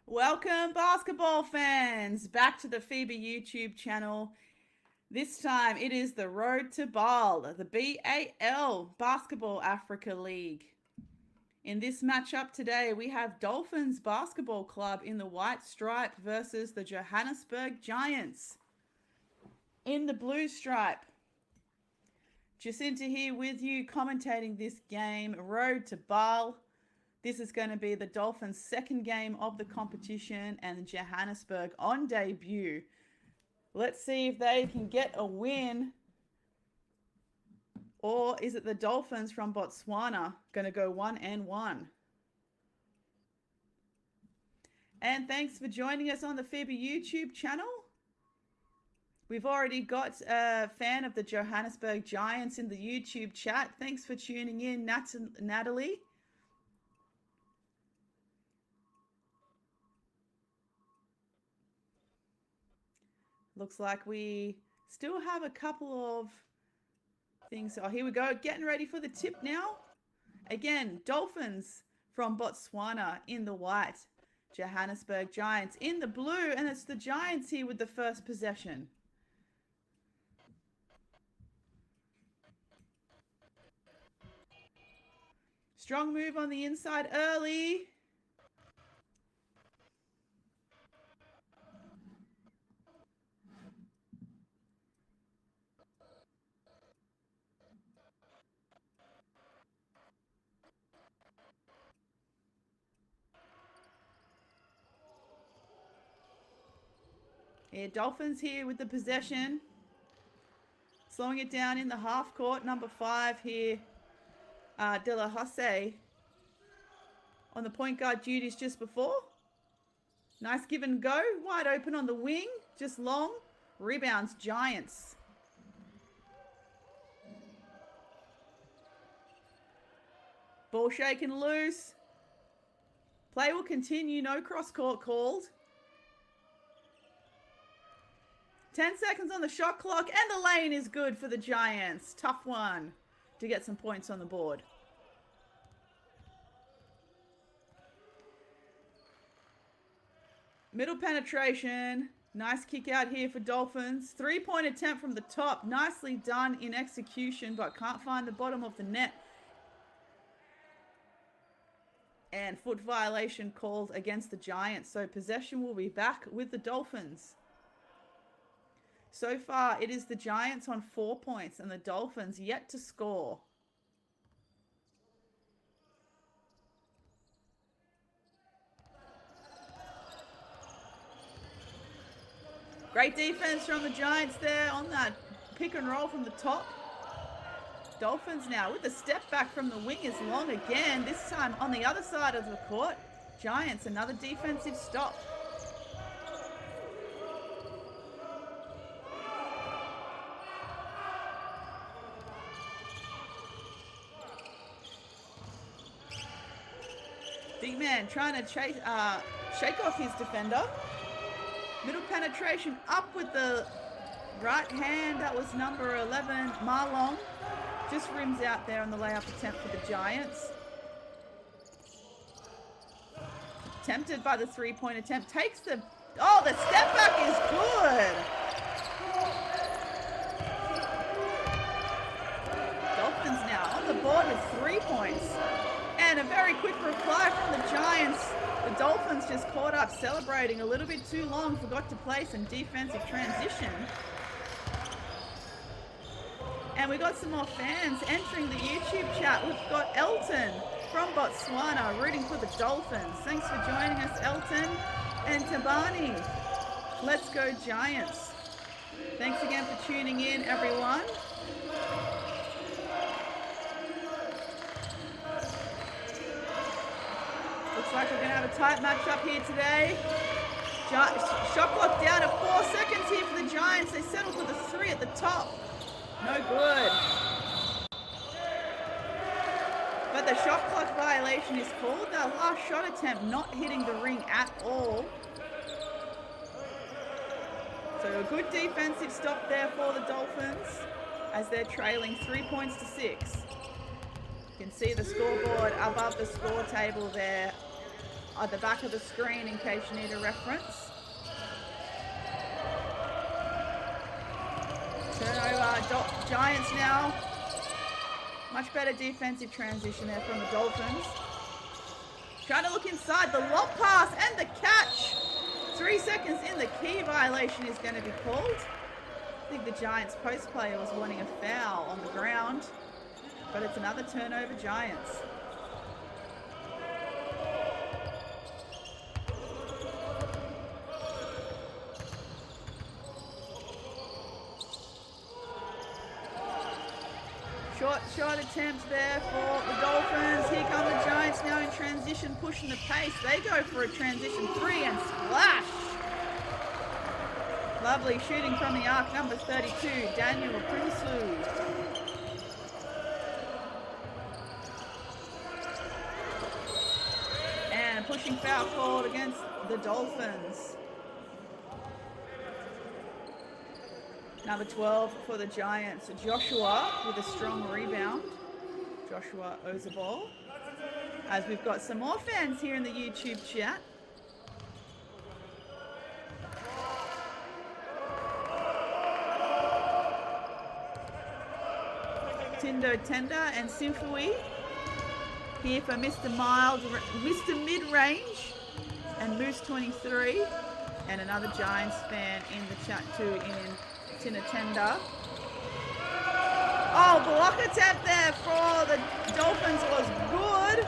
Welcome, basketball fans, back to the FIBA YouTube channel. This time it is the road to B.A.L, the B.A.L Basketball Africa League. In this matchup today, we have Dolphins Basketball Club in the white stripe versus the Johannesburg Giants in the blue stripe. Jacinta here with you commentating this game, road to B.A.L. This is going to be the Dolphins' second game of the competition and Johannesburg on debut. Let's see if they can get a win. Or is it the Dolphins from Botswana going to go 1-1? And thanks for joining us on the FIBA YouTube channel. We've already got a fan of the Johannesburg Giants in the YouTube chat. Thanks for tuning in, Natalie. Looks like we still have a couple of things. Oh, here we go. Getting ready for the tip now. Again, Dolphins from Botswana in the white. Johannesburg Giants in the blue. And it's the Giants here with the first possession. Strong move on the inside early. Yeah, Dolphins here with the possession. Slowing it down in the half court. Number 5 here, De La Hosse on the point guard duties just before. Nice give and go. Wide open on the wing. Just long. Rebounds, Giants. Ball shaken loose. Play will continue. No cross court called. 10 seconds on the shot clock, and the lane is good for the Giants. Tough one to get some points on the board. Middle penetration. Nice kick out here for Dolphins. 3-point attempt from the top. Nicely done in execution, but can't find the bottom of the net. And foot violation called against the Giants. So possession will be back with the Dolphins. So far, it is the Giants on 4 points and the Dolphins yet to score. Great defense from the Giants there on that pick and roll from the top. Dolphins now with the step back from the wing is long again, this time on the other side of the court. Giants, another defensive stop. Big man trying to chase, shake off his defender. Middle penetration up with the right hand. That was number 11, Marlon. Just rims out there on the layup attempt for the Giants. Tempted by the 3-point attempt. Takes the... Oh, the step back is good. Dolphins now on the board with 3 points. And a very quick reply from the Giants. The Dolphins just caught up celebrating a little bit too long. Forgot to play some defensive transition. And we got some more fans entering the YouTube chat. We've got Elton from Botswana rooting for the Dolphins. Thanks for joining us, Elton. And Tabani. Let's go Giants. Thanks again for tuning in, everyone. Looks like we're going to have a tight matchup here today. Shot clock down to 4 seconds here for the Giants. They settle for the 3 at the top. No good. But the shot clock violation is called. The last shot attempt not hitting the ring at all. So a good defensive stop there for the Dolphins as they're trailing 3 points to 6. You can see the scoreboard above the score table there. at the back of the screen in case you need a reference. Turnover, Giants now. Much better defensive transition there from the Dolphins. Trying to look inside, the lob pass and the catch. 3 seconds in, the key violation is going to be called. I think the Giants post player was wanting a foul on the ground, but it's another turnover, Giants. Short attempt there for the Dolphins. Here come the Giants now in transition, pushing the pace. They go for a transition 3 and splash. Lovely shooting from the arc, number 32, Daniel Prinsloo. And a pushing foul called against the Dolphins. Number 12 for the Giants, Joshua with a strong rebound. Joshua Ozabal. As we've got some more fans here in the YouTube chat. Tindo Tender and Symphony here for Mr. Mid-Range and Moose 23, and another Giants fan in the chat too in Tinatenda. Oh, block attempt there for the Dolphins was good.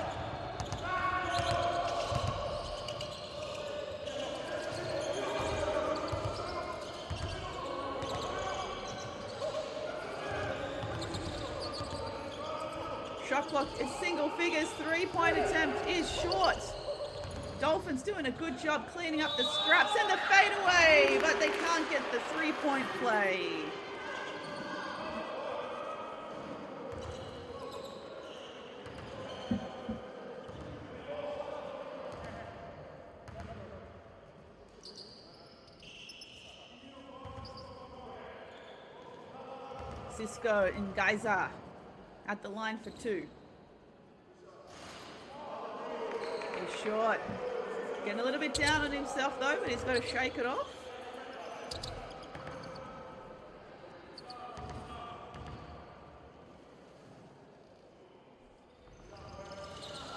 Shot clock is single figures. 3-point attempt is short. Dolphins doing a good job cleaning up the scraps and the fadeaway, but they can't get the 3-point play. Cisco and Geyser at the line for 2. He's short. Getting a little bit down on himself though, but he's got to shake it off.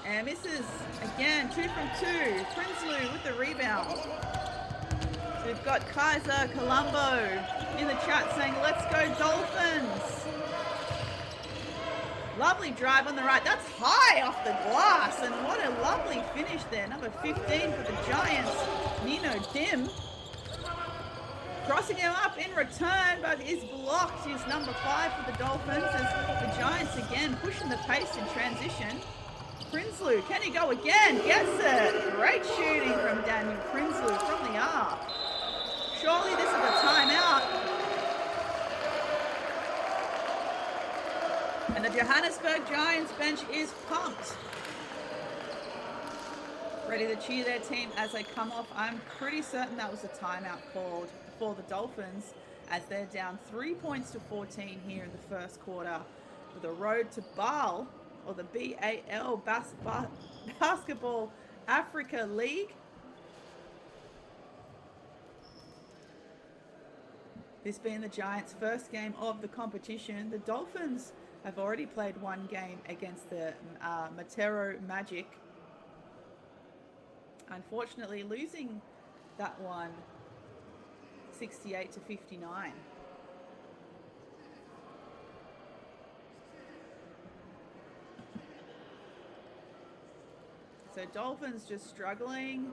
And misses again, 2 from 2. Prinsloo with the rebound. So we've got Kaiser Colombo in the chat saying, let's go Dolphins. Lovely drive on the right. That's high off the glass. And what a lovely finish there. Number 15 for the Giants, Nino Dim. Crossing him up in return, but is blocked. Is number 5 for the Dolphins as the Giants again pushing the pace in transition. Prinsloo, can he go again? Gets it. Great shooting from Daniel Prinsloo from the arc. Surely this is a timeout. And the Johannesburg Giants bench is pumped. Ready to cheer their team as they come off. I'm pretty certain that was a timeout called for the Dolphins as they're down 3 points to 14 here in the first quarter with a road to B.A.L, or the B.A.L Basketball Africa League. This being the Giants' first game of the competition. The Dolphins have already played one game against the Matero Magic. Unfortunately, losing that one 68 to 59. So Dolphins just struggling.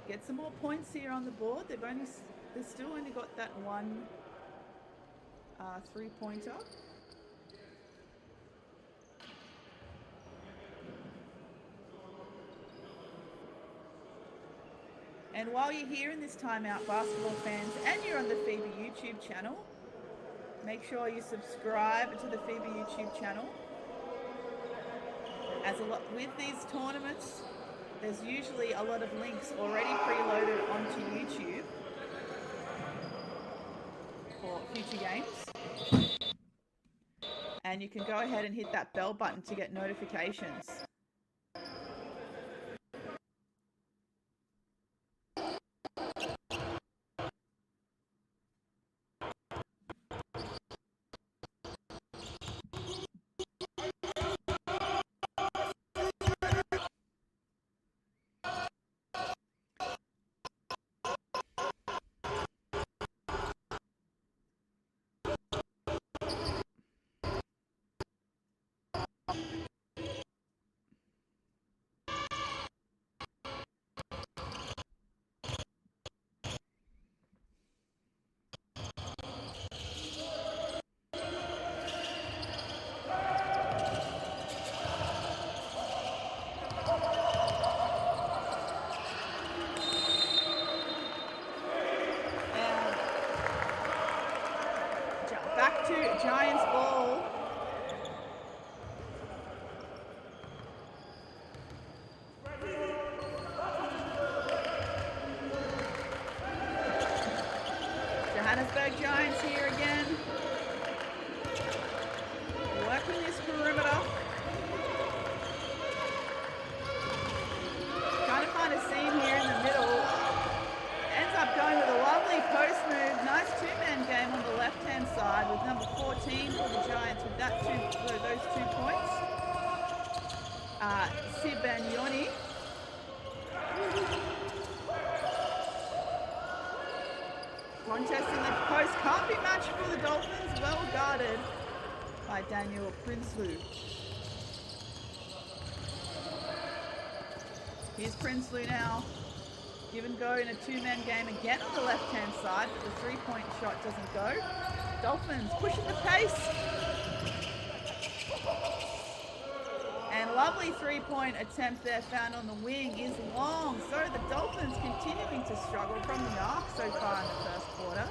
Get some more points here on the board. They've still only got that one 3-pointer. And while you're here in this timeout, basketball fans, and you're on the FIBA YouTube channel, make sure you subscribe to the FIBA YouTube channel. As a lot with these tournaments, there's usually a lot of links already preloaded onto YouTube for future games. And you can go ahead and hit that bell button to get notifications. Sibanyoni. Contest in the post can't be matched for the Dolphins. Well guarded by Daniel Prinsloo. Here's Prinsloo now. Give and go in a two-man game again on the left-hand side, but the three-point shot doesn't go. Dolphins pushing the pace. And lovely three-point attempt there found on the wing is long. So the Dolphins continuing to struggle from the arc so far in the first quarter.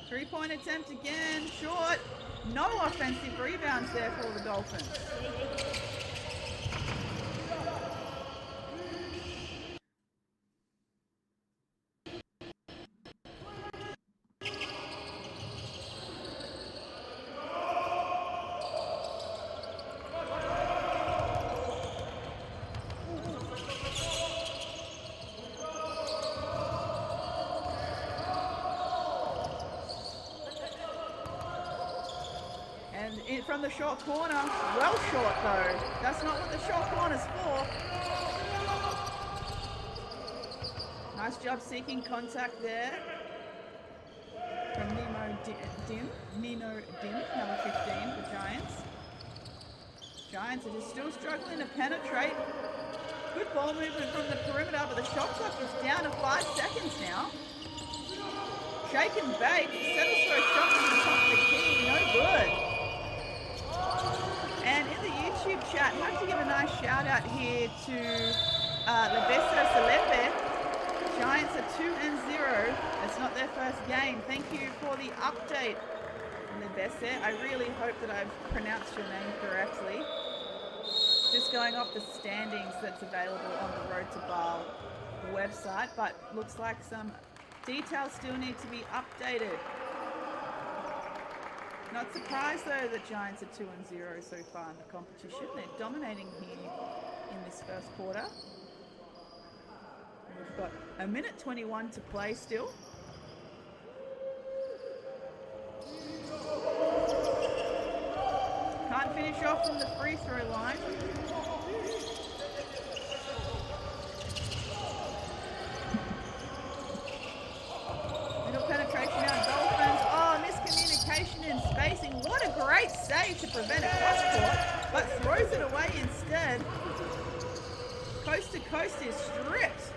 Three-point attempt again, short. No offensive rebounds there for the Dolphins. From the short corner, well short though. That's not what the short corner's for. Nice job seeking contact there from Nino Dim, number 15 for Giants. Giants are just still struggling to penetrate. Good ball movement from the perimeter, but the shot clock is down to 5 seconds now. Shake and bake, settles for a shot from the top of the key, no good. And in the YouTube chat, I have to give a nice shout out here to Lebeso Selepe. Giants are 2-0. It's not their first game. Thank you for the update, Lebeso. I really hope that I've pronounced your name correctly. Just going off the standings that's available on the Road to B.A.L website, but looks like some details still need to be updated. Not surprised though that Giants are 2-0 so far in the competition. They're dominating here in this first quarter. We've got a minute 21 to play still. Can't finish off from the free throw line. Middle penetration now, Dolphins. Oh, miscommunication in spacing. What a great save to prevent a cross-court, but throws it away instead. Coast to coast is stripped.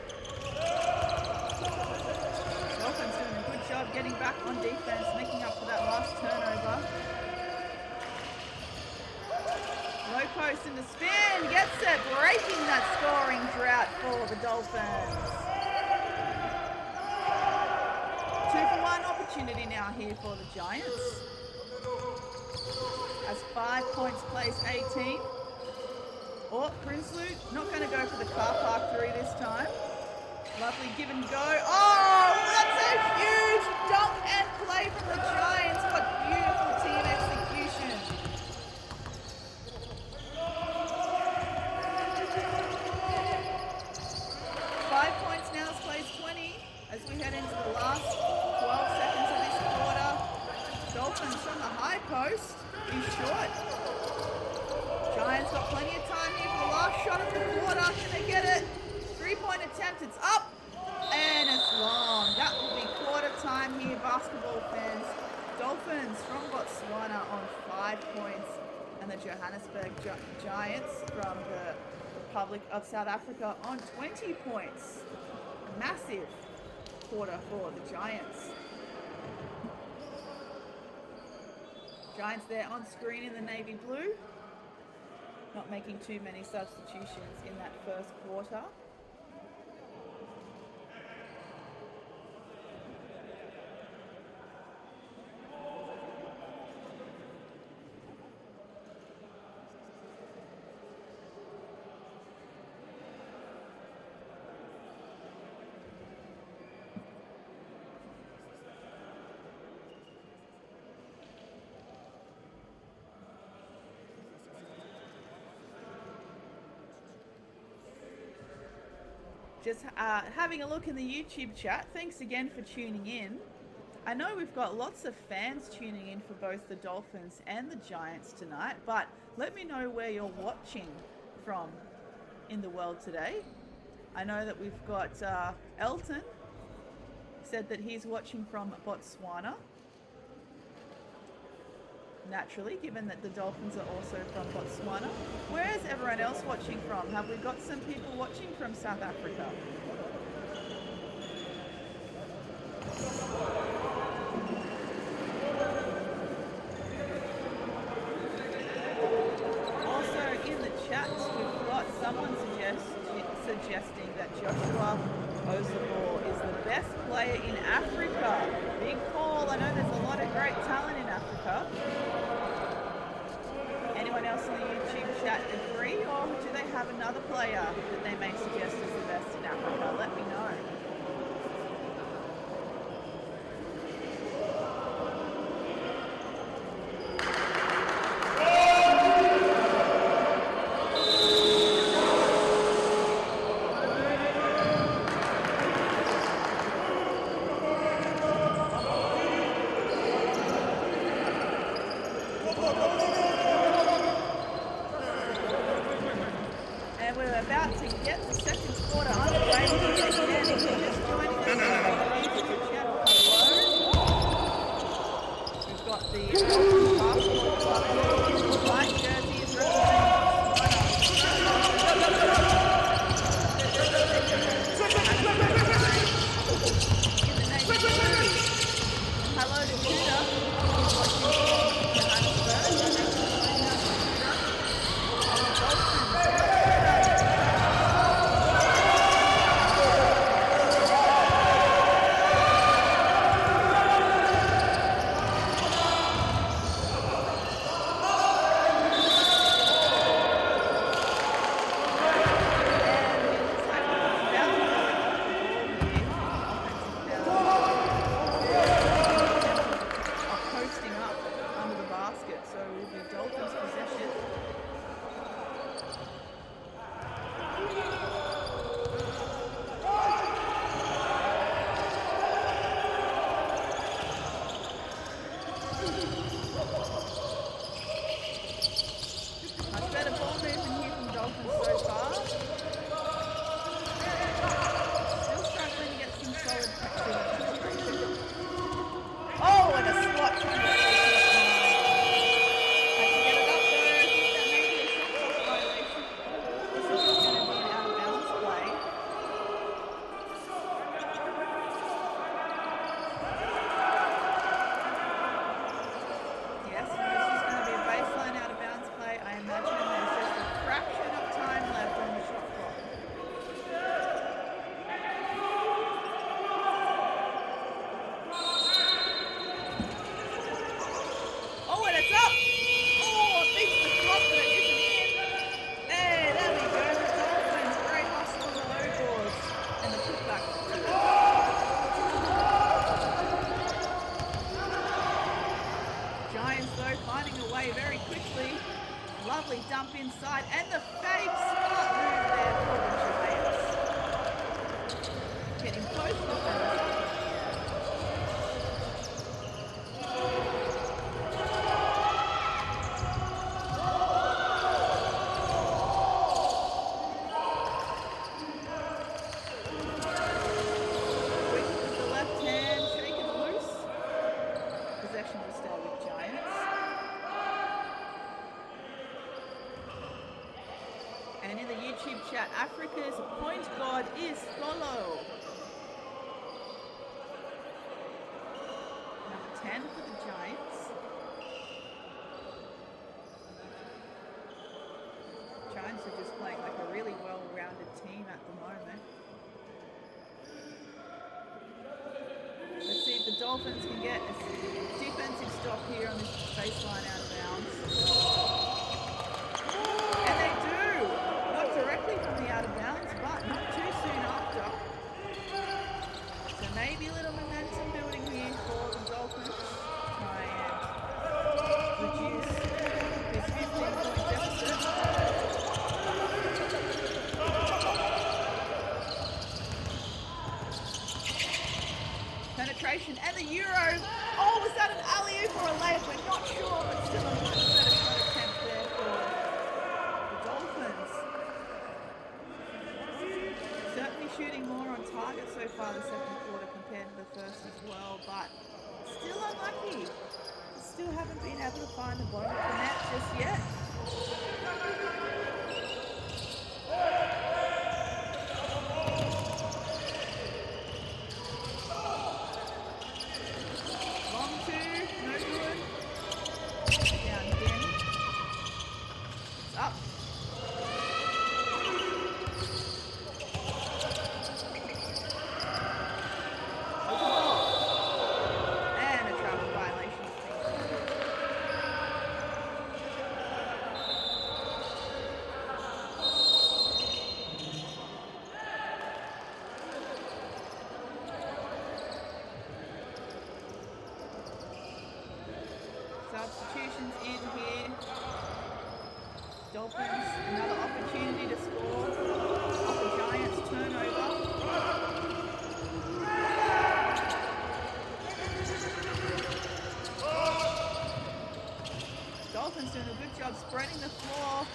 Dolphins doing a good job getting back on defense, making up for that last turnover. Low post in the spin, gets it, breaking that scoring drought for the Dolphins. 2-for-1 opportunity now here for the Giants. As 5 points plays 18. Oh, Prinsloo not going to go for the car park three this time. Lovely give and go. Oh, that's a huge dunk and play from the Giants. What beautiful team execution. Plays 20 as we head into the last 12 seconds of this quarter. Dolphins from the high post is short. Giants got plenty of time here for the last shot of the quarter. Can they get it? 3-point attempt, it's up and it's long. That will be quarter time here, basketball fans. Dolphins from Botswana on 5 points and the Johannesburg Giants from the Republic of South Africa on 20 points. Massive quarter for the Giants. Giants there on screen in the navy blue. Not making too many substitutions in that first quarter. Just having a look in the YouTube chat. Thanks again for tuning in. I know we've got lots of fans tuning in for both the Dolphins and the Giants tonight, but let me know where you're watching from in the world today. I know that we've got Elton said that he's watching from Botswana. Naturally, given that the Dolphins are also from Botswana. Where is everyone else watching from? Have we got some people watching from South Africa? Also in the chat, we've got someone suggesting that Joshua Ozabor is the best player in Africa. Big call. I know there's a lot of great talent in Africa. Anyone else in the YouTube chat agree, or do they have another player that they may suggest is the best in Africa? Let me know. Africa's point guard is Follow. Number 10 for the Giants. Giants are just playing like a really well-rounded team at the moment. Let's see if the Dolphins can get a defensive stop here on this baseline out of bounds. And they do! Not directly from the out of bounds, but not too soon after. So maybe a little momentum building here for the Dolphins. Try and reduce this 15-point deficit. haven't been able to find the bottom of the net just yet. Long two, no good. Down again. It's up. And a travel violation. Substitutions in here. Dolphins, another opportunity to score off the Giants turnover. Dolphins doing a good job spreading the floor.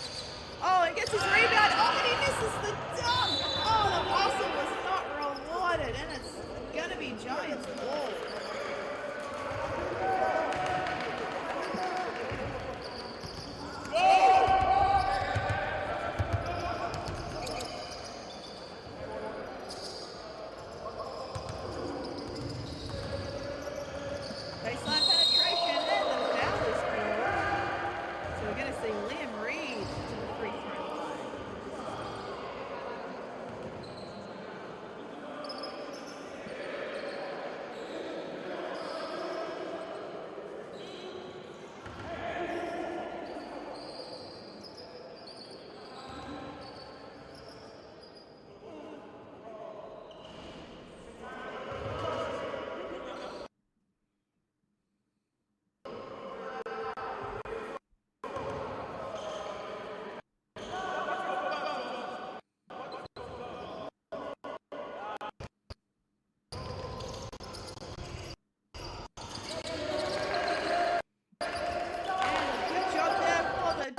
Oh, he gets his rebound. Oh, and he misses the dunk. Oh, the hustle was not rewarded, and it's going to be Giants ball. Baseline penetration and the foul is called. So we're going to see Liam Reed to the free throw line.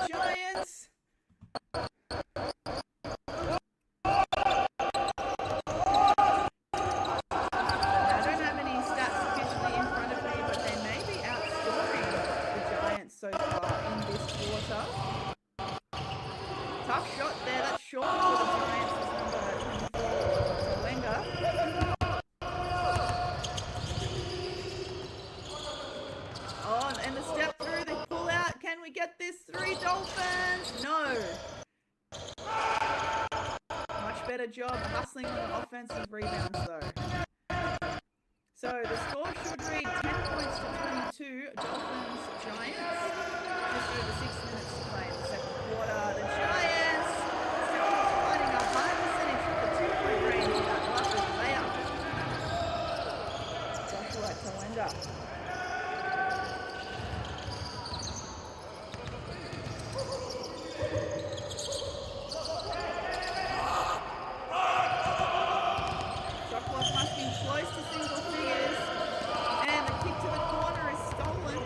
Giants. I don't have any stats officially in front of me, but they may be outscoring the Giants so far in this quarter. Tough shot there. That's short for the Giants. Is number 24, Wenger. Oh, and the step through, the pull out. Can we get this three, Dolphins? No. Much better job hustling on the offensive rebounds, though. So the score should read 10 points to 22. Dolphins, Giants. Just over 6 minutes to play in the second quarter. The Giants still not finding a high percentage from the 2-point range in that lucky layup. Joshua Tawenda. Close to single figures, and the kick to the corner is stolen.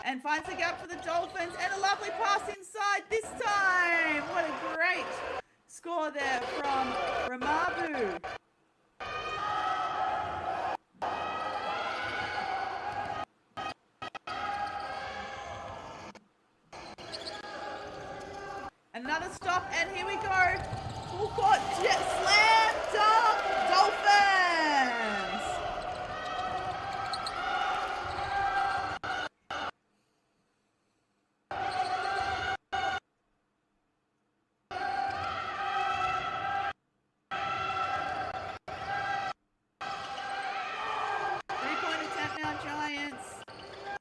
and finds a gap for the Dolphins, and a lovely pass inside this time. What a great score there from Ramabu. Another stop, and here we go. Full court jet slam dunk, Dolphins. Three-point attempt now, Giants.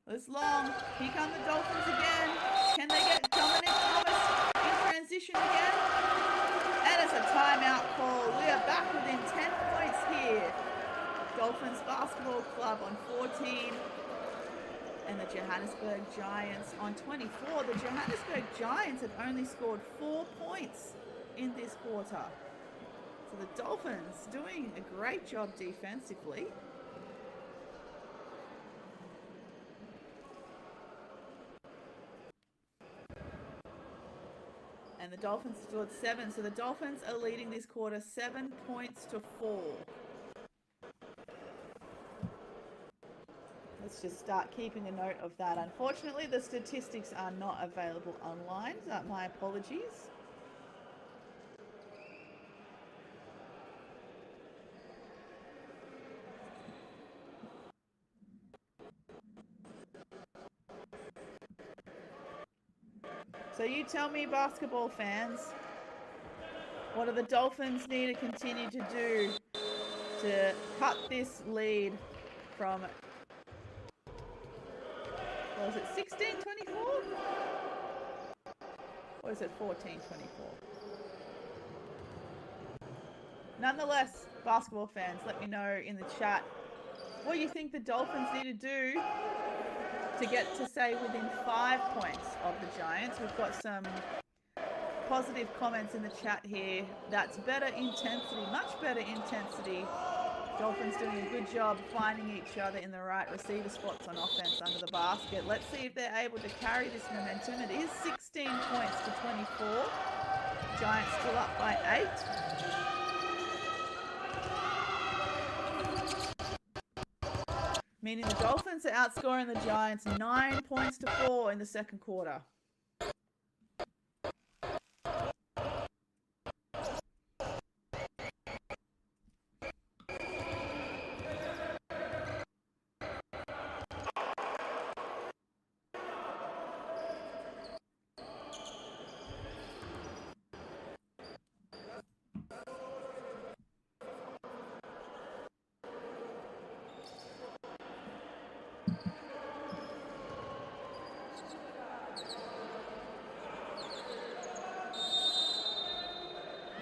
It's long. Here come the Dolphins again. Can they get Dominic Thomas in transition again? And it's a timeout call. We are back within 10 points here. Dolphins Basketball Club on 14. And the Johannesburg Giants on 24. The Johannesburg Giants have only scored 4 points in this quarter. So the Dolphins doing a great job defensively. And the Dolphins scored 7. So the Dolphins are leading this quarter 7 points to 4. Let's just start keeping a note of that. Unfortunately, the statistics are not available online. My apologies. So you tell me, basketball fans, what do the Dolphins need to continue to do to cut this lead from, what was it, 16-24? Or is it 14-24? Nonetheless, basketball fans, let me know in the chat what you think the Dolphins need to do to get to, say, within 5 points of the Giants. We've got some positive comments in the chat here. That's better intensity, much better intensity. Dolphins doing a good job finding each other in the right receiver spots on offense under the basket. Let's see if they're able to carry this momentum. It is 16 points to 24. Giants still up by 8. Meaning the Dolphins are outscoring the Giants 9 points to 4 in the second quarter.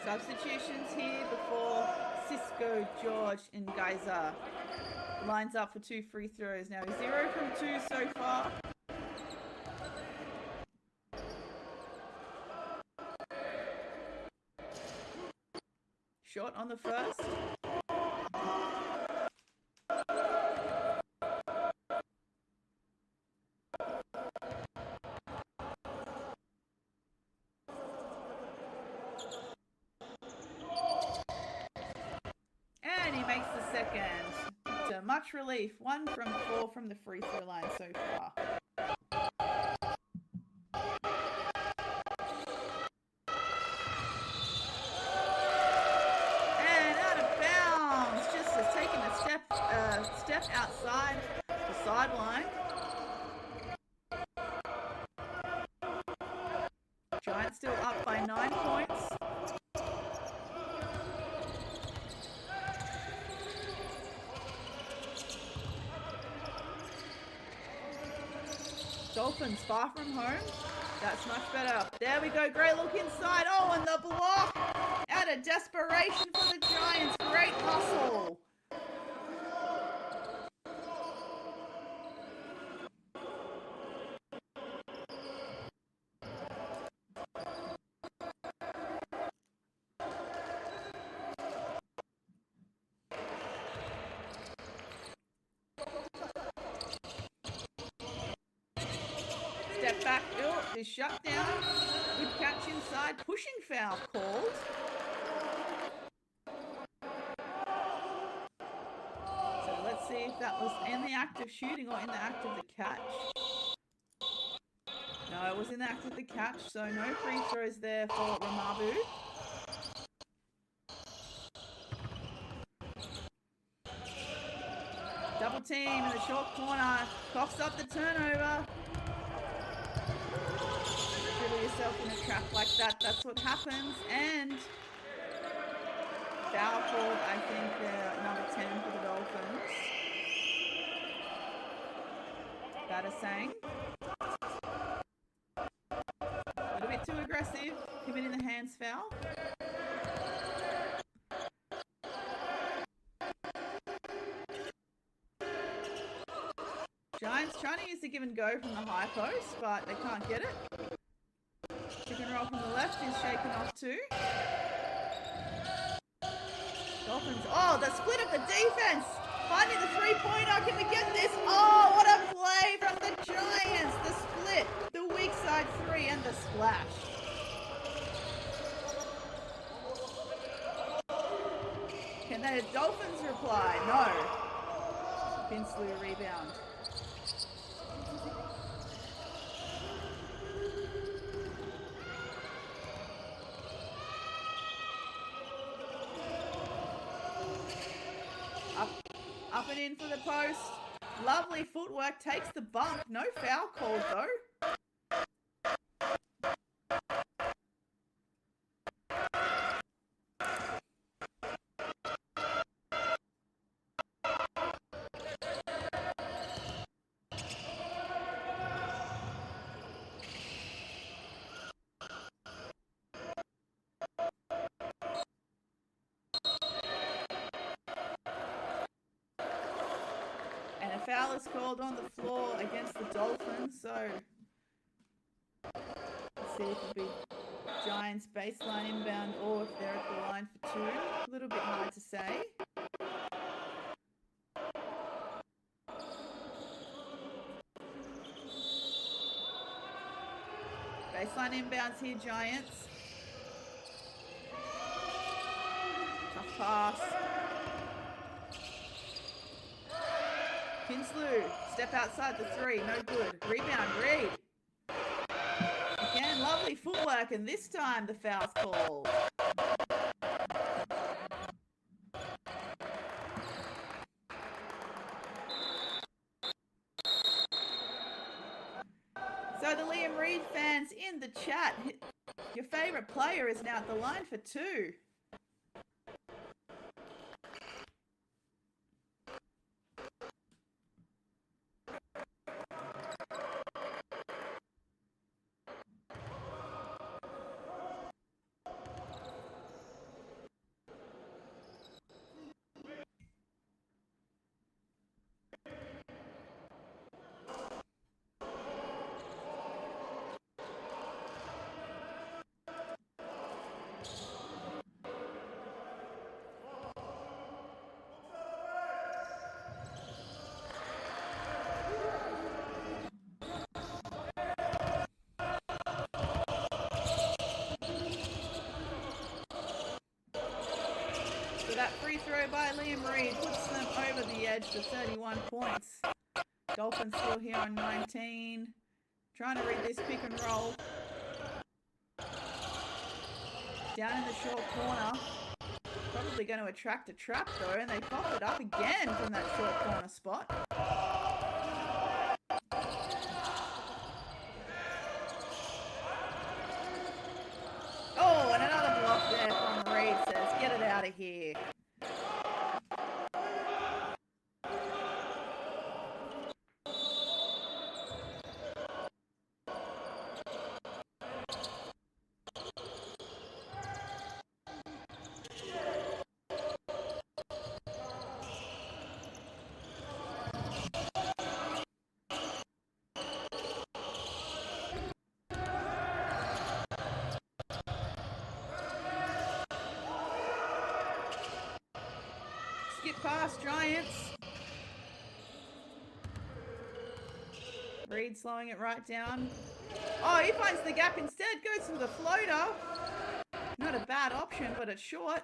Substitutions here before Cisco, George, and Geyser lines up for 2 free throws. Now 0 from 2 so far. Short on the first. To much relief. 1 from 4 from the free throw line so far. And out of bounds. Just has taken a step outside the sideline. Giants still up by 9 points. Dolphins far from home. That's much better. There we go. Great look inside. Oh, and the block. Out of desperation for the Giants. Great hustle. Step back. Oh, this shut down. Good catch inside. Pushing foul called. So let's see if that was in the act of shooting or in the act of the catch. No, it was in the act of the catch, so no free throws there for Ramabu. Double team in the short corner. Coughs up the turnover. Dribble yourself in a trap like that. That's what happens. And foul called, I think, number 10 for the Dolphins. Battersang. A little bit too aggressive. Committing the hands foul. Giants trying to use the give and go from the high post, but they can't get it. Pick and roll from the left is shaken off too. Dolphins, oh, the split of the defense. Finding the three-pointer, can we get this? Oh, what a play from the Giants. The split, the weak side three, and the splash. Can the Dolphins reply? No. Pinslew rebound. Up and in for the post. Lovely footwork. Takes the bump. No foul called though. Foul is called on the floor against the Dolphins, so let's see if it'll be Giants baseline inbound or if they're at the line for two. A little bit hard to say. Baseline inbounds here, Giants. Tough pass. Pinslew, step outside the three, no good. Rebound, Reed. Again, lovely footwork, and this time the foul's called. So the Liam Reed fans in the chat, your favourite player is now at the line for two. That free throw by Liam Reed puts them over the edge to 31 points. Dolphins still here on 19. Trying to read this pick and roll. Down in the short corner. Probably going to attract a trap though, and they pop it up again from that short corner spot. Oh, and another block there from Reed says, get it out of here. Skip past Giants. Reed slowing it right down. Oh, he finds the gap instead. Goes for the floater. Not a bad option, but it's short.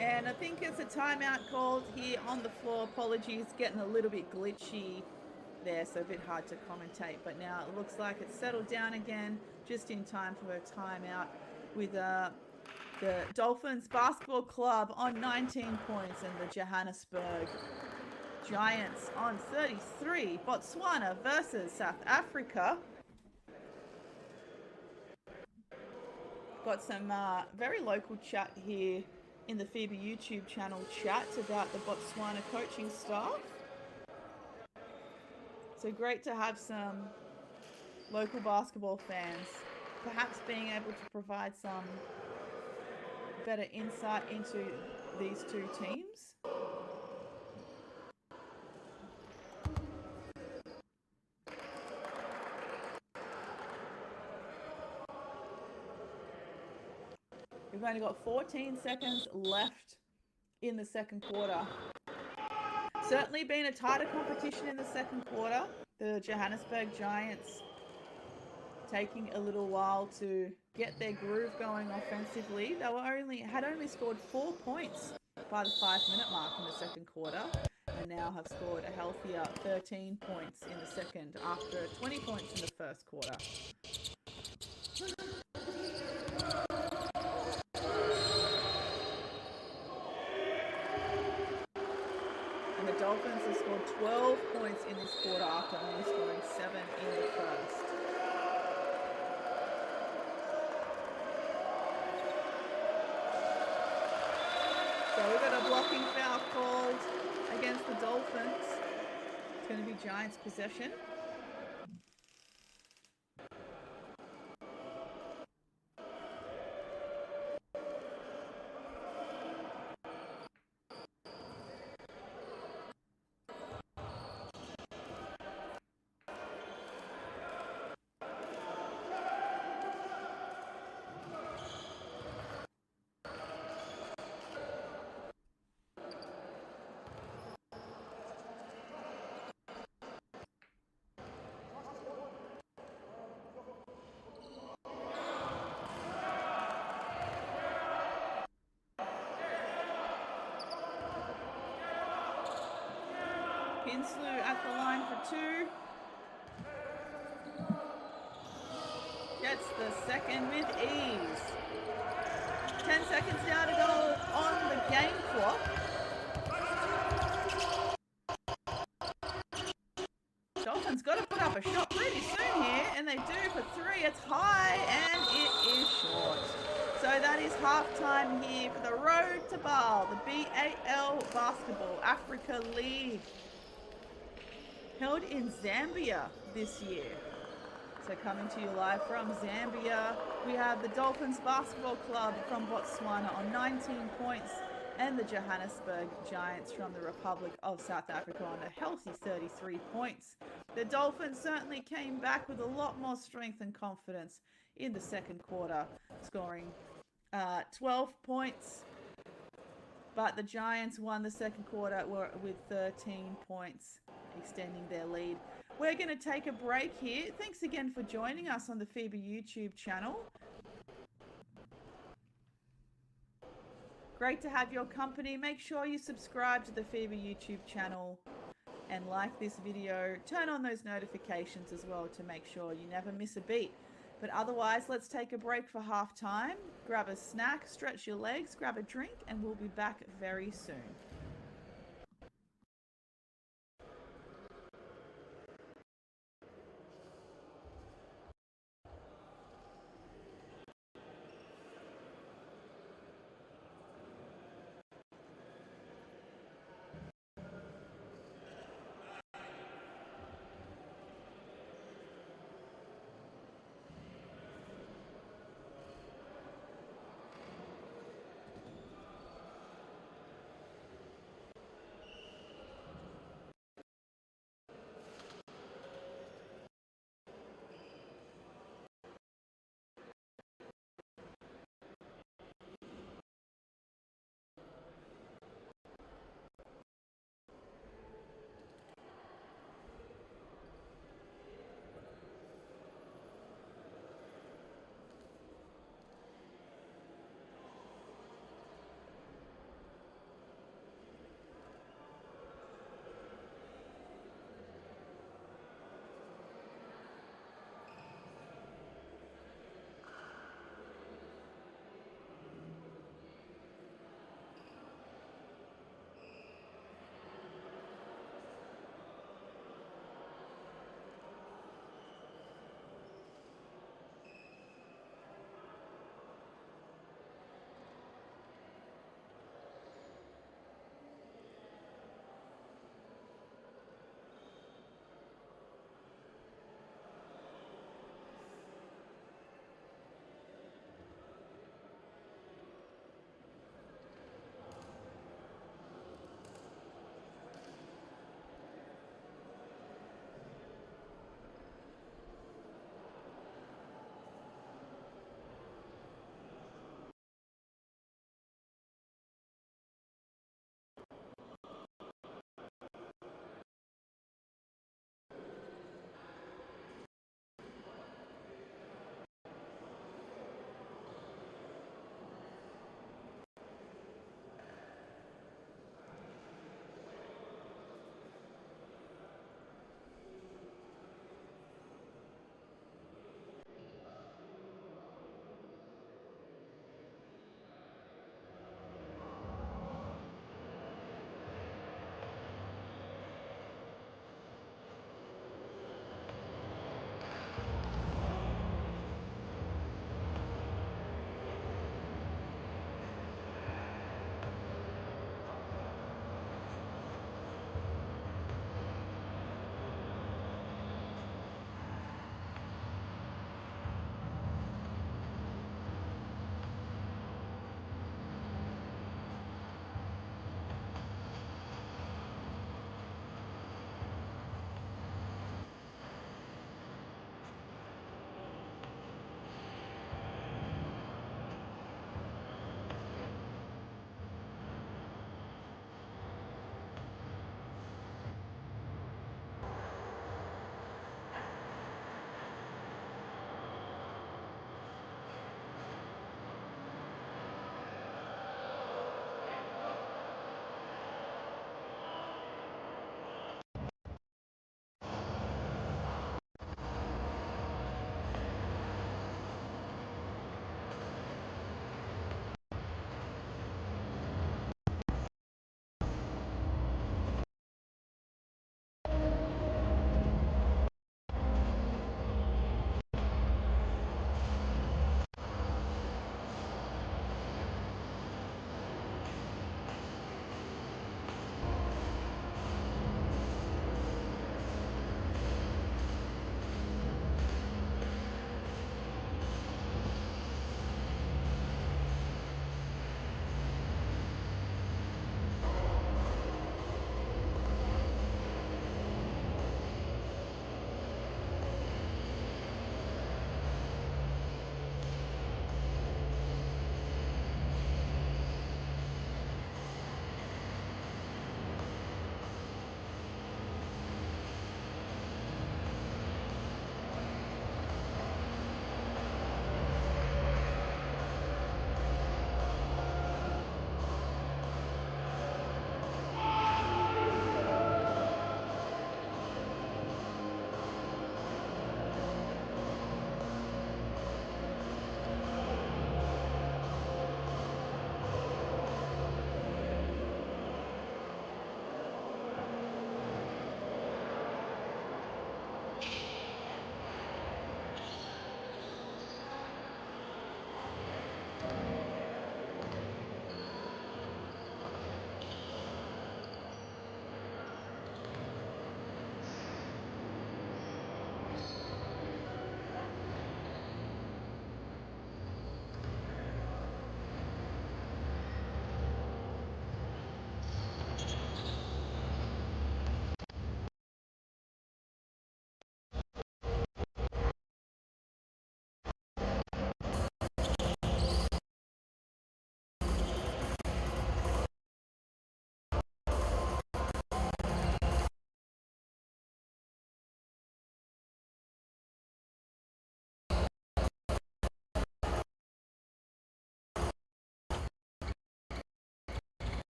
And I think it's a timeout called here on the floor. Apologies, getting a little bit glitchy there, so a bit hard to commentate. But now it looks like it's settled down again, just in time for a timeout with the Dolphins Basketball Club on 19 points and the Johannesburg Giants on 33. Botswana versus South Africa. Got some very local chat here in the FIBA YouTube channel chats about the Botswana coaching staff. So great to have some local basketball fans perhaps being able to provide some better insight into these two teams. We've only got 14 seconds left in the second quarter. Certainly been a tighter competition in the second quarter. The Johannesburg Giants taking a little while to get their groove going offensively. They had only scored 4 points by the 5-minute mark in the second quarter, and now have scored a healthier 13 points in the second after 20 points in the first quarter. And the Dolphins have scored 12 points in this quarter after only scoring 7 in the first. So we've got a blocking foul called against the Dolphins. It's going to be Giants possession. Pinslew at the line for 2. Gets the second with ease. 10 seconds now to go on the game clock. Dolphins got to put up a shot pretty soon here, and they do for 3. It's high and it is short. So that is halftime here for the Road to B.A.L, the B.A.L Basketball Africa League, held in Zambia this year. So coming to you live from Zambia, we have the Dolphins Basketball Club from Botswana on 19 points and the Johannesburg Giants from the Republic of South Africa on a healthy 33 points. The Dolphins certainly came back with a lot more strength and confidence in the second quarter, scoring 12 points. But the Giants won the second quarter with 13 points, extending their lead. We're going to take a break here. Thanks again for joining us on the FIBA YouTube channel. Great to have your company. Make sure you subscribe to the FIBA YouTube channel and like this video. Turn on those notifications as well to make sure you never miss a beat. But otherwise, let's take a break for halftime. Grab a snack, stretch your legs, grab a drink, and we'll be back very soon.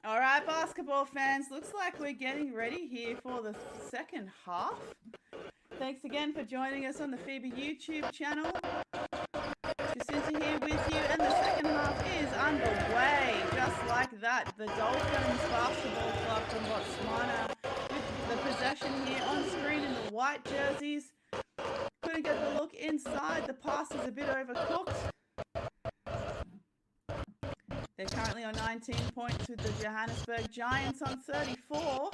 All right, basketball fans, looks like we're getting ready here for the second half. Thanks again for joining us on the FIBA YouTube channel. Jacinta here with you, and the second half is underway. Just like that, the Dolphins Basketball Club from Botswana with the possession here on screen in the white jerseys. Couldn't get the look inside. The pass is a bit overcooked. They're currently on 19 points with the Johannesburg Giants on 34.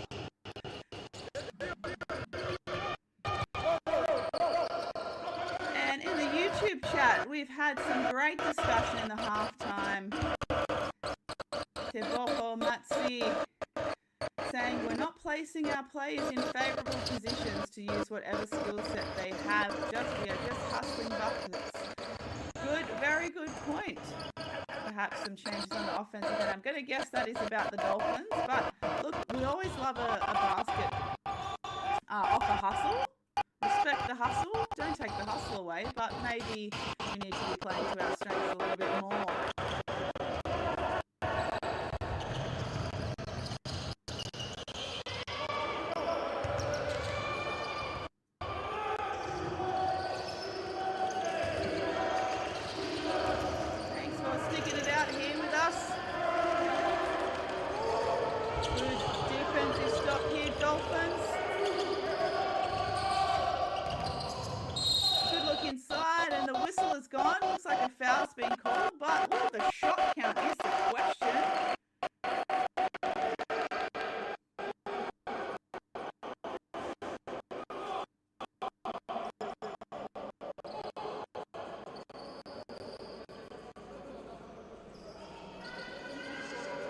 And in the YouTube chat, we've had some great discussion in the halftime. Teboko Matsi saying we're not placing our players in favourable positions to use whatever skill set they have. We are just hustling buckets. Good, very good point. Perhaps some changes on the offensive end. I'm going to guess that is about the Dolphins. But look, we always love a basket off a hustle. Respect the hustle. Don't take the hustle away. But maybe we need to be playing to our strengths a little bit more. Gone. Looks like a foul's been called, but what the shot count is the question.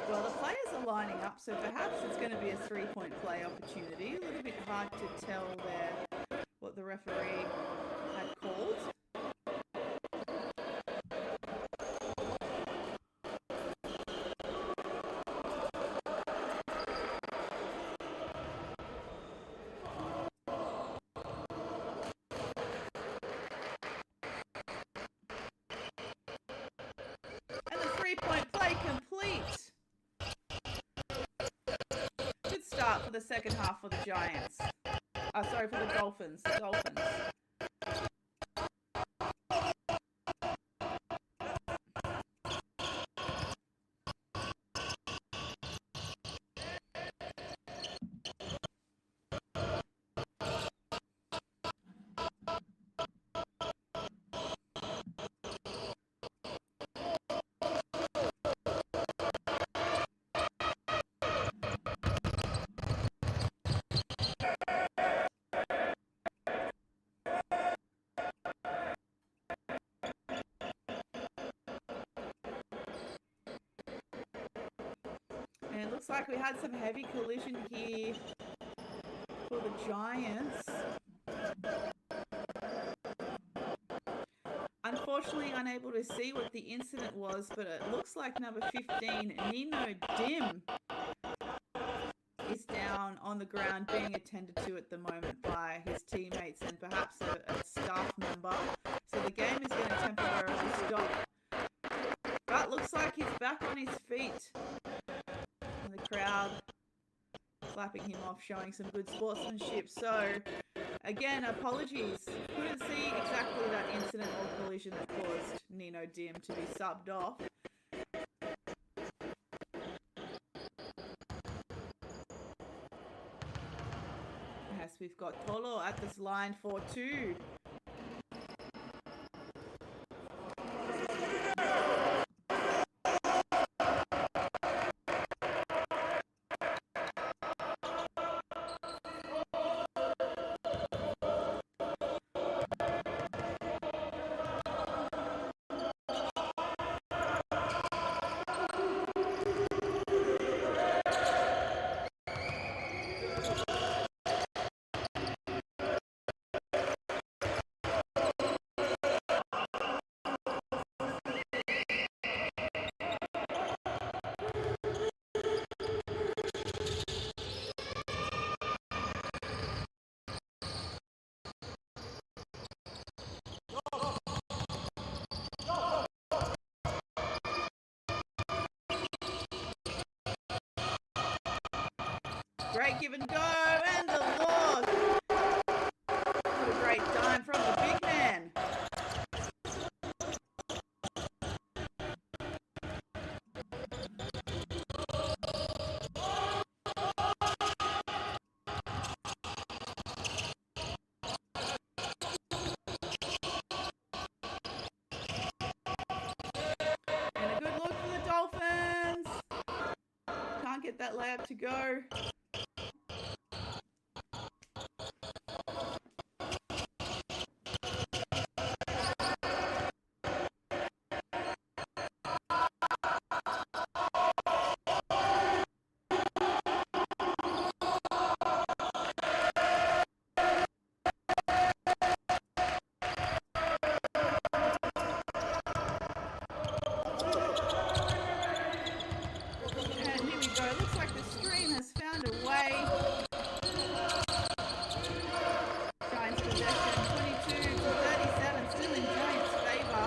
Well, the players are lining up, so perhaps it's going to be a three-point play opportunity. A little bit hard to tell there what the referee had called. Three-point play complete. Good start for the second half for the Giants. Sorry, for the Dolphins. And it looks like we had some heavy collision here for the Giants. Unfortunately, unable to see what the incident was, but it looks like number 15, Nino Dim, is down on the ground being attended to at the moment by his teammates and perhaps a staff member. So the game is going to temporarily stop. But looks like he's back on his feet. And the crowd clapping him off, showing some good sportsmanship. So, again, apologies. Couldn't see exactly that incident or collision that caused Nino Dim to be subbed off. Yes, we've got Tolo at this line for 2. Great give and go, and the look. What a great dime from the big man. And a good look for the Dolphins. Can't get that layup to go. Looks like the stream has found a way. Giants possession 22 to 37, still in Giants' favour.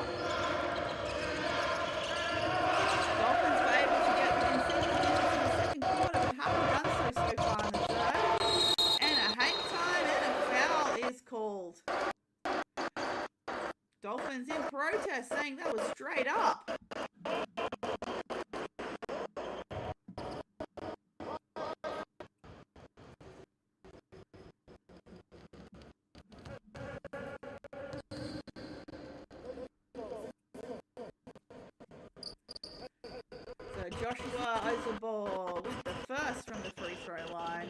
Dolphins were able to get within single digits in the second quarter, but haven't done so far in the third. And a hang time and a foul is called. Dolphins in protest, saying that was straight up. Joshua Osabor with the first from the free throw line.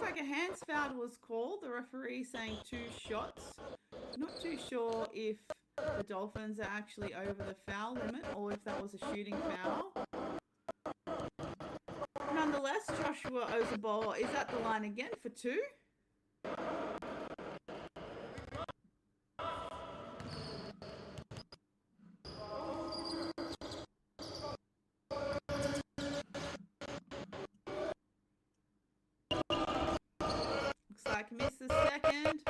Like a hands foul was called. The referee saying 2 shots. Not too sure if the Dolphins are actually over the foul limit or if that was a shooting foul. Nonetheless, Joshua Osabor is at the line again for 2. Like missed the second.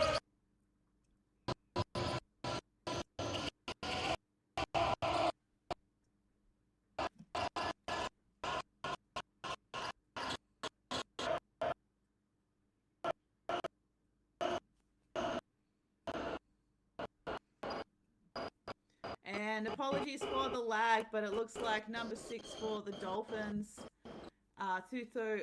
And apologies for the lag, but it looks like number 6 for the Dolphins, Tuto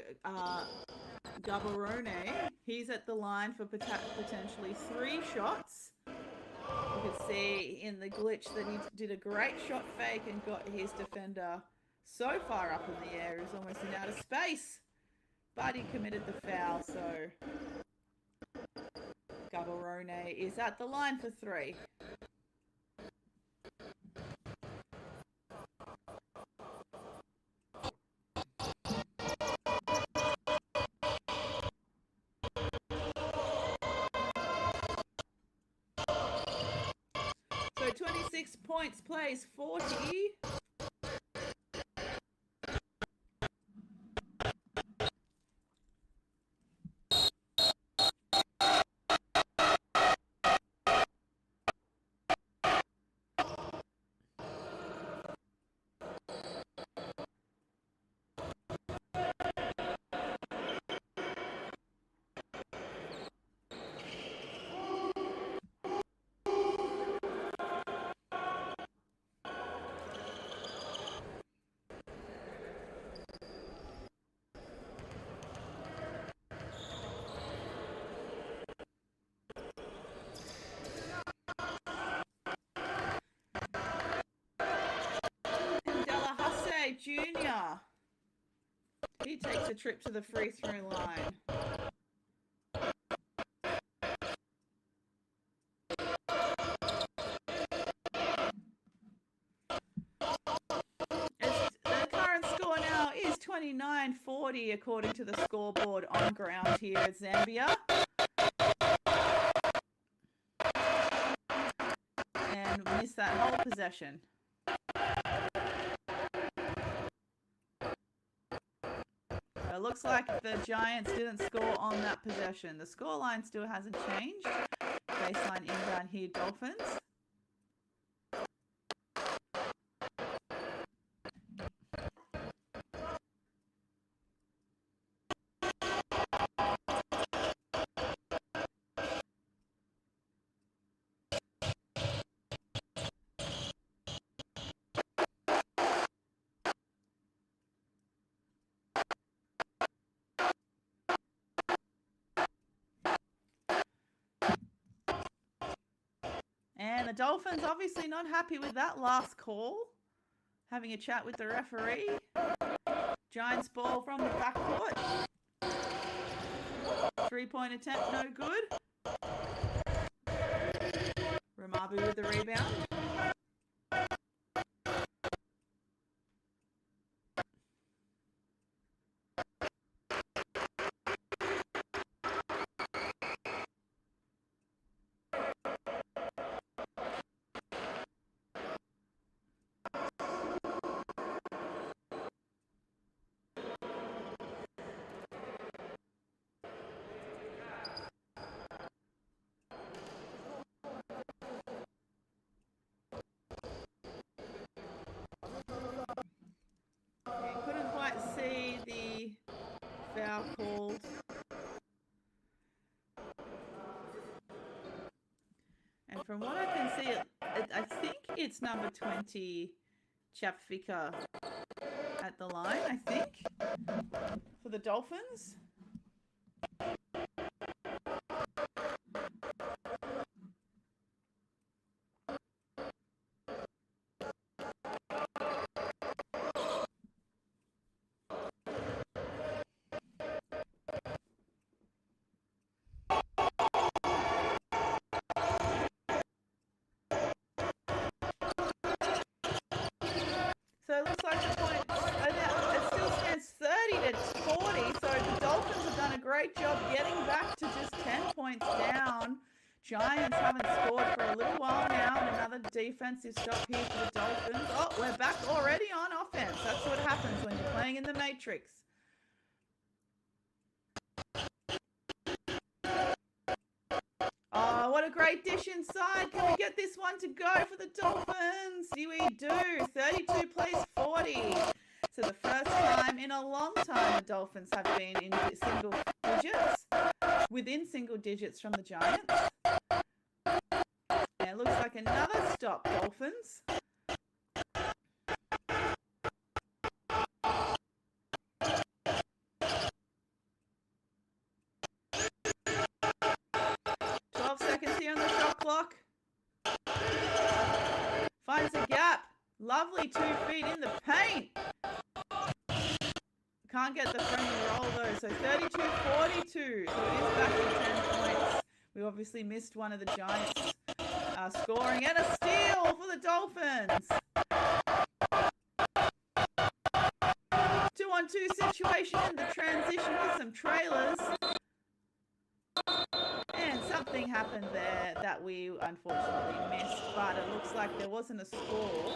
Gaborone, he's at the line for potentially 3 shots. You could see in the glitch that he did a great shot fake and got his defender so far up in the air, he was almost in outer space. But he committed the foul, so Gaborone is at the line for 3. So 26 points, plays 40. He takes a trip to the free throw line. The current score now is 29-40 according to the scoreboard on ground here at Zambia. And missed that whole possession. It looks like the Giants didn't score on that possession. The scoreline still hasn't changed. Baseline inbound here, Dolphins. And the Dolphins obviously not happy with that last call. Having a chat with the referee. Giants ball from the backcourt. 3-point attempt, no good. Ramabu with the rebound. Couldn't quite see the foul called. And from what I can see, I think it's number 20, Chapfika, at the line, I think, for the Dolphins. So it looks like the point, it still stands 30-40. So the Dolphins have done a great job getting back to just 10 points down. Giants haven't scored for a little while now, and another defensive stop here for the Dolphins. Oh, we're back already on offense. That's what happens when you're playing in the Matrix. Oh, what a great dish inside. Can we get this one to go for the Dolphins? We do. 32 plays 40. So the first time in a long time the Dolphins have been in single digits, within single digits from the Giants. And it looks like another stop, Dolphins. Here on the shot clock. Finds a gap. Lovely 2 feet in the paint. Can't get the friendly roll though. So 32-42. So it is back to 10 points. We obviously missed one of the Giants scoring. And a steal for the Dolphins. 2-on-2 situation in the transition with some trailers. And something happened there that we unfortunately missed, but it looks like there wasn't a score.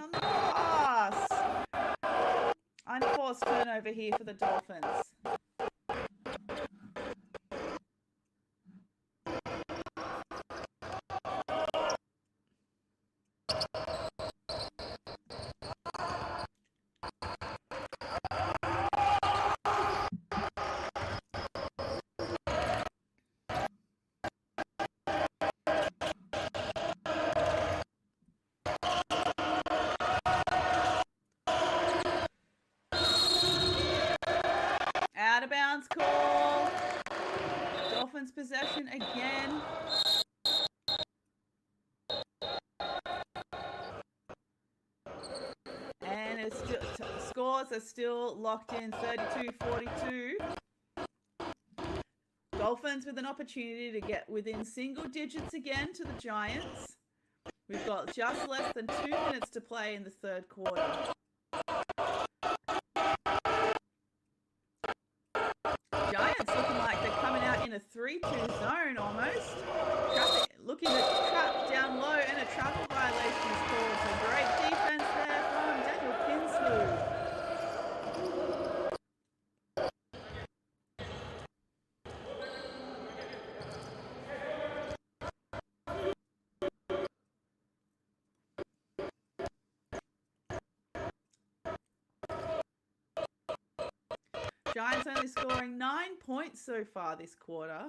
On the pass. Unforced turnover here for the Dolphins. Timeout's call. Dolphins possession again. And it's still, scores are still locked in, 32-42. Dolphins with an opportunity to get within single digits again to the Giants. We've got just less than 2 minutes to play in the third quarter. Giants looking like they're coming out in a 3-2 zone almost. Looking at trap down low, and a travel violation is called. So great defense there from Daniel Kinslew. Giants only scoring 9 points so far this quarter.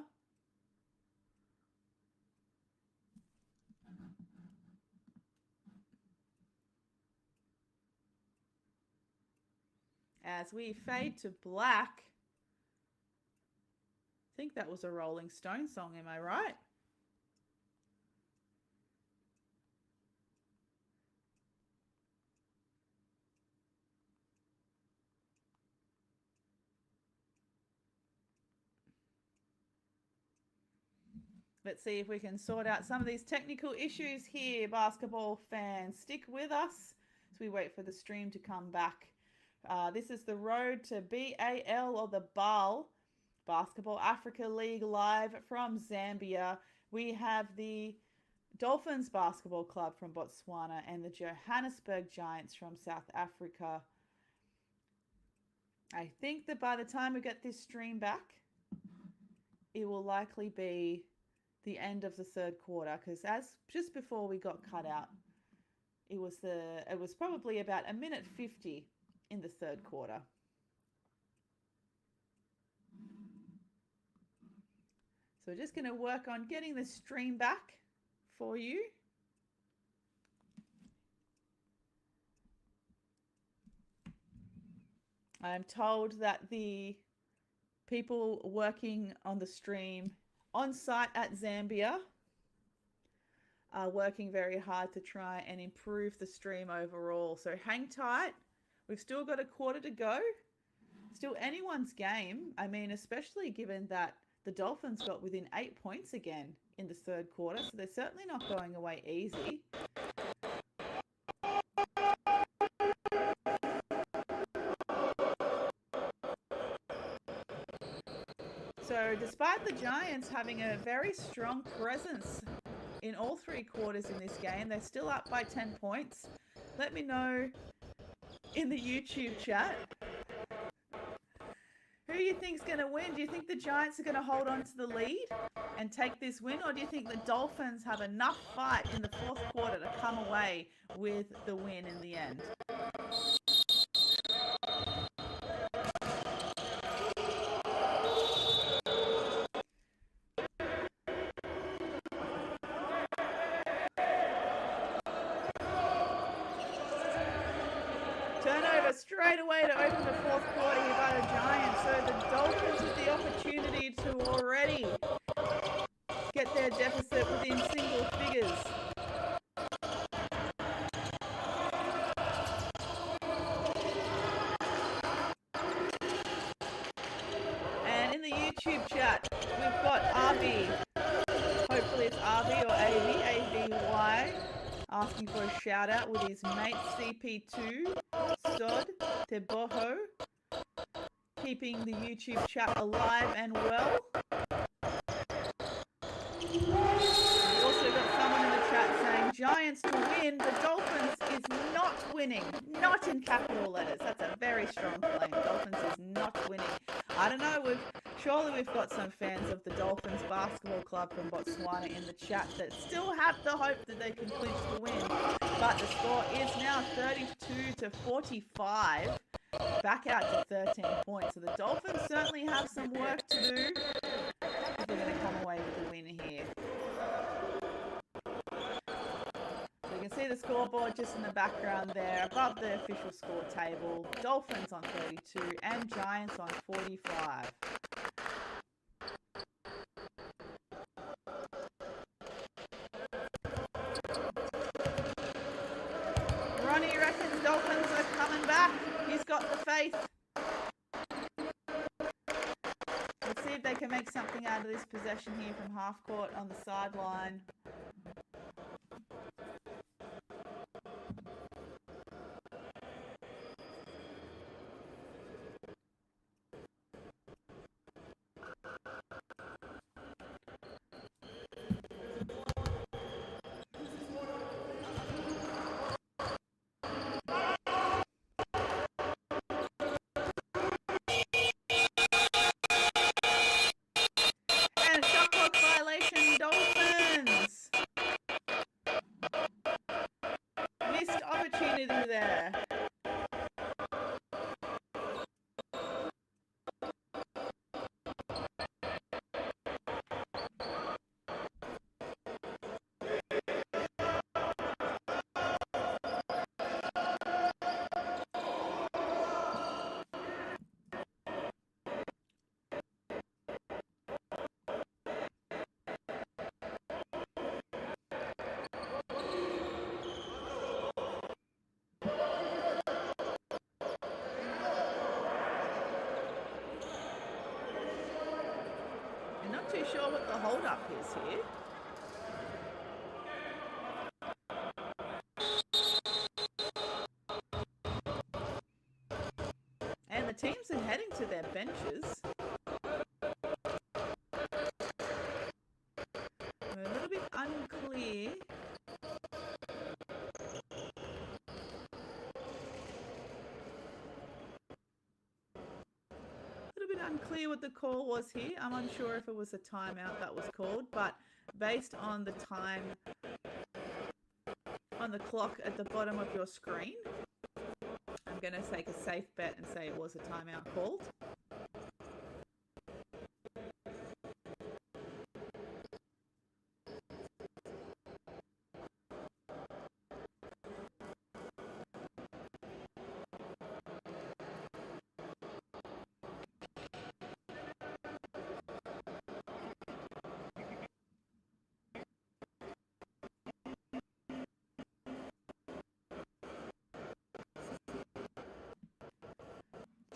As we fade to black. I think that was a Rolling Stone song, am I right? Let's see if we can sort out some of these technical issues here, basketball fans. Stick with us as we wait for the stream to come back. This is the road to B.A.L or the B.A.L, Basketball Africa League, live from Zambia. We have the Dolphins Basketball Club from Botswana and the Johannesburg Giants from South Africa. I think that by the time we get this stream back, it will likely be the end of the third quarter, because as just before we got cut out, it was probably about 1:50 in the third quarter. So we're just going to work on getting the stream back for you. I'm told that the people working on the stream on site at Zambia are working very hard to try and improve the stream overall. So hang tight. We've still got a quarter to go. Still anyone's game. I mean, especially given that the Dolphins got within 8 points again in the third quarter. So they're certainly not going away easy. So despite the Giants having a very strong presence in all three quarters in this game, they're still up by 10 points. Let me know in the YouTube chat who you think's going to win. Do you think the Giants are going to hold on to the lead and take this win, or do you think the Dolphins have enough fight in the fourth quarter to come away with the win in the end? Turnover straight away to open the fourth quarter here by the Giants. So the Dolphins with the opportunity to already get their deficit within single figures. And in the YouTube chat, we've got RB. Hopefully it's RB or AV, AVY. Asking for a shout out with his mate CP2, Sod, Teboho, keeping the YouTube chat alive and well. We've also got someone in the chat saying Giants to win, the Dolphins is not winning, not in capital letters. That's a very strong claim. Dolphins is not winning. I don't know, surely we've got some fans of the Dolphins Basketball Club from Botswana in the chat that still have the hope that they can clinch the win. But the score is now 32-45, back out to 13 points. So the Dolphins certainly have some work to do if they're going to come away with the win here. So you can see see the scoreboard just in the background there, above the official score table. Dolphins on 32 and Giants on 45. Ronnie reckons Dolphins are coming back. He's got the faith. Let's see if they can make something out of this possession here from half court on the sideline. Dolphins! Missed opportunity there. Not too sure what the hold-up is here. And the teams are heading to their benches. We're a little bit unclear. Unclear what the call was here. I'm unsure if it was a timeout that was called, but based on the time on the clock at the bottom of your screen, I'm going to take a safe bet and say it was a timeout called.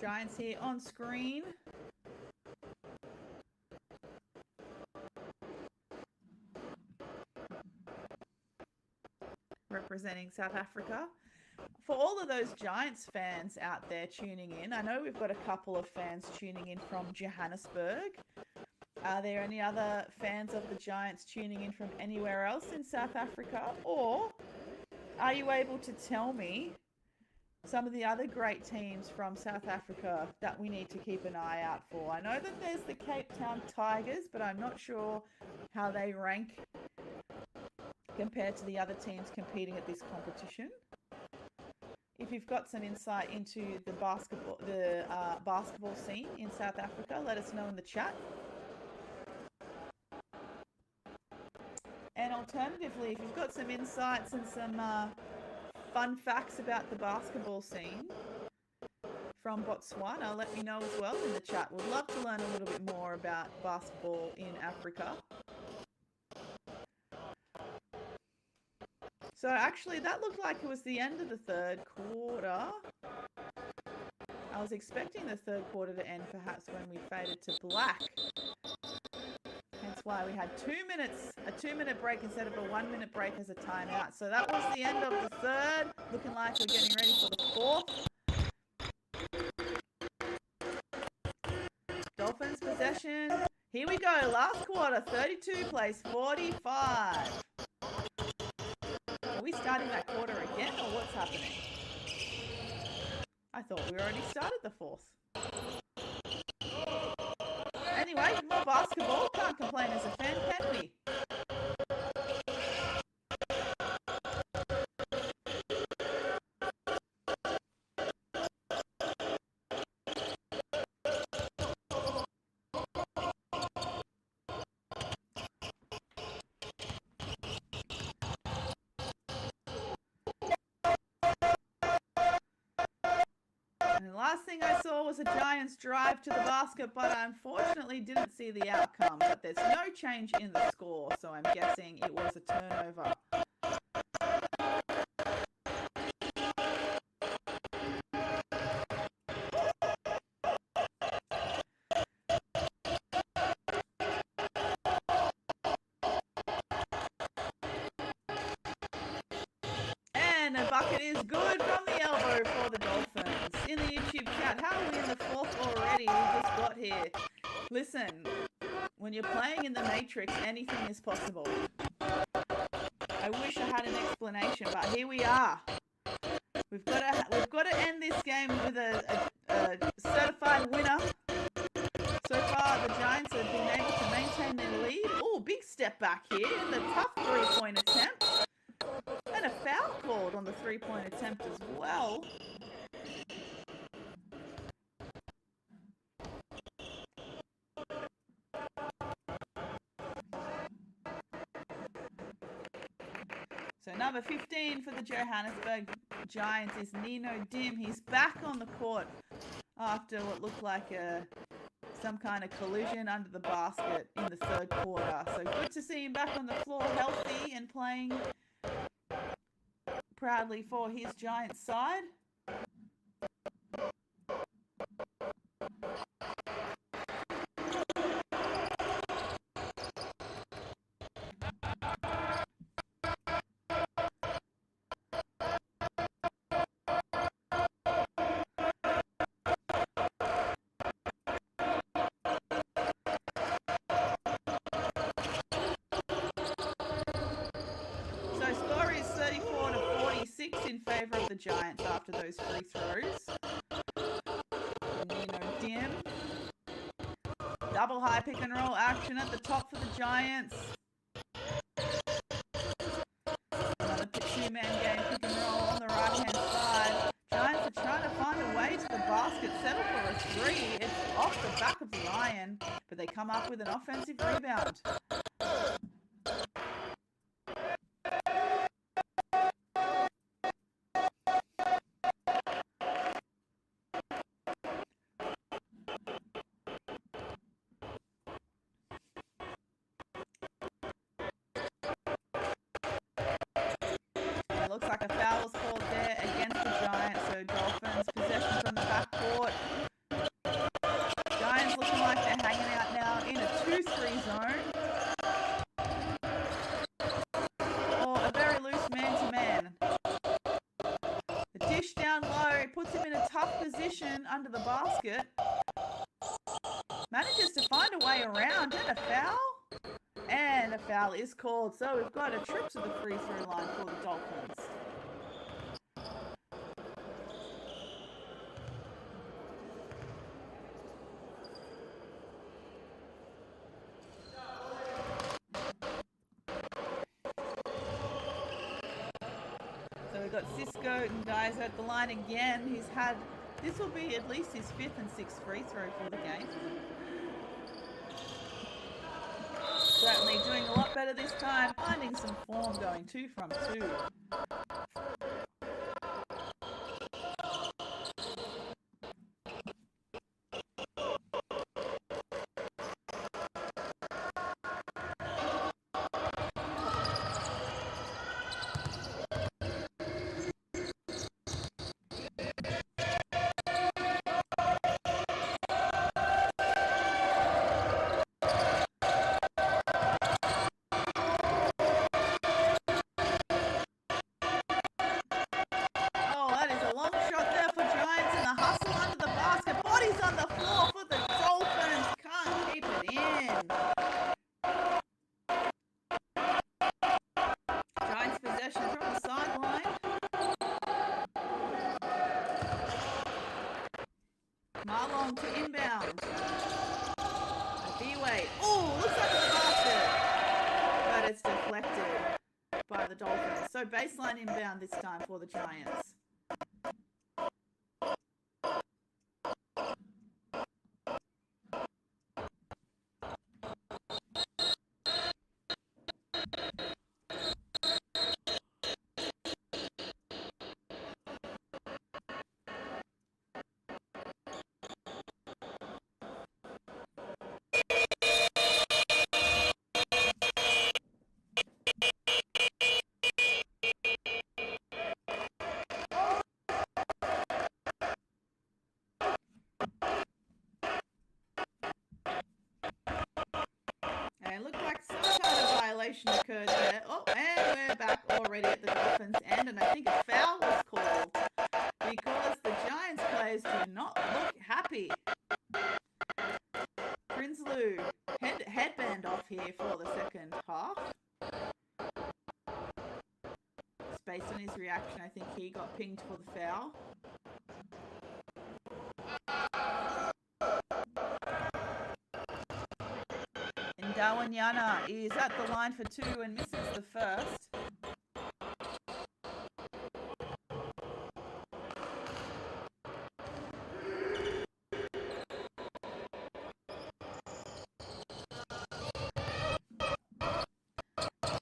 Giants here on screen. Representing South Africa. For all of those Giants fans out there tuning in, I know we've got a couple of fans tuning in from Johannesburg. Are there any other fans of the Giants tuning in from anywhere else in South Africa? Or are you able to tell me some of the other great teams from South Africa that we need to keep an eye out for? I know that there's the Cape Town Tigers, but I'm not sure how they rank compared to the other teams competing at this competition. If you've got some insight into the basketball scene in South Africa, let us know in the chat. And alternatively, if you've got some insights and some fun facts about the basketball scene from Botswana, let me know as well in the chat. We'd love to learn a little bit more about basketball in Africa. So actually that looked like it was the end of the third quarter. I was expecting the third quarter to end perhaps when we faded to black. Hence why we had 2 minutes, a 2-minute break instead of a 1-minute break as a timeout. So that was the end of the third. Looking like we're getting ready for the fourth. Dolphins possession. Here we go. Last quarter, 32 plays 45. Are we starting that quarter again or what's happening? I thought we already started the fourth. Anyway, more basketball. Can't complain as a fan, can we? was a Giants drive to the basket, but I unfortunately didn't see the outcome. But there's no change in the score, so I'm guessing it was a turnover. And a bucket is good from the elbow for the Dolphins. In the YouTube chat, how are we in the fourth already? We just got here. Listen, when you're playing in the Matrix, anything is possible. I wish I had an explanation, but here we are. We've got to end this game with a certified winner. So far, the Giants have been able to maintain their lead. Oh, big step back here in the tough three-point attempt. And a foul called on the three-point attempt as well. So number 15 for the Johannesburg Giants is Nino Dim. He's back on the court after what looked like some kind of collision under the basket in the third quarter. So good to see him back on the floor, healthy and playing proudly for his Giants side. So score is 34-46 in favour of the Giants after those free throws. Nino Dim. Double high pick and roll action at the top for the Giants. Another two-man game pick and roll on the right-hand side. Giants are trying to find a way to the basket, settle for a three. It's off the back of the iron, but they come up with an offensive rebound. Looks like a foul was called there against the Giants, so Dolphins possession from the backcourt. Giants looking like they're hanging out now in a 2-3 zone. Or a very loose man-to-man. The dish down low puts him in a tough position under the basket. Manages to find a way around and a foul. And a foul is called, so we've got a trip to the free throw line for the Dolphins. So we've got Cisco and guys at the line again. This will be at least his 5th and 6th free throw for the game. Certainly doing a lot better this time, finding some form, going 2 from 2. Marlon to inbound. B.A.L. Oh, looks like a basket. But it's deflected by the Dolphins. So baseline inbound this time for the Giants. I think a foul was called because the Giants players do not look happy. Prinsloo headband off here for the second half. Just based on his reaction, I think he got pinged for the foul. And Dawanyana is at the line for two and misses the first.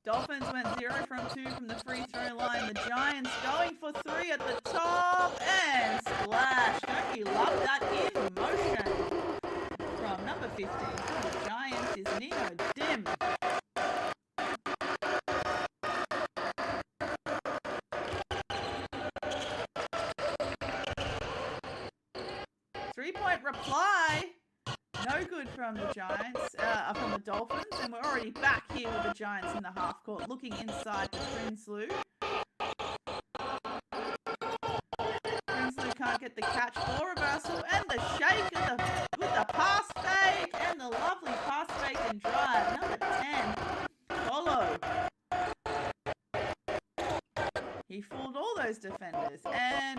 Dolphins went 0 from 2 from the free throw line. The Giants going for 3 at the top and splash. Don't you love that in motion? From number 15 for the Giants is Nino Dim. Three-point reply. No good from the Giants, from the Dolphins, and we're already back here with the Giants in the half court, looking inside to Prinsloo. Prinsloo can't get the catch or reversal, and the shake with the pass fake, and the lovely pass fake and drive. Number 10, Follow. He fooled all those defenders, and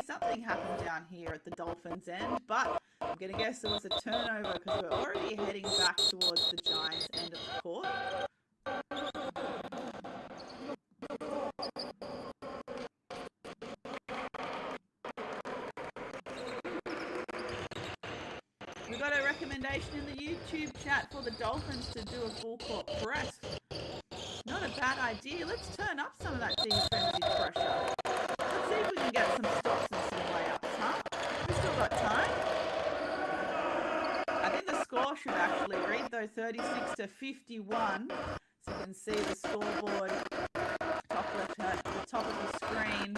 something happened down here at the Dolphins' end, but I'm going to guess it was a turnover because we're already heading back towards the Giants' end of the court. We got a recommendation in the YouTube chat for the Dolphins to do a full court press. Not a bad idea. Let's turn up some of that defensive pressure. Let's see if we can get some stops and some layups, huh? We've still got time. I think the score should actually read though 36-51. So you can see the scoreboard top left at the top of the screen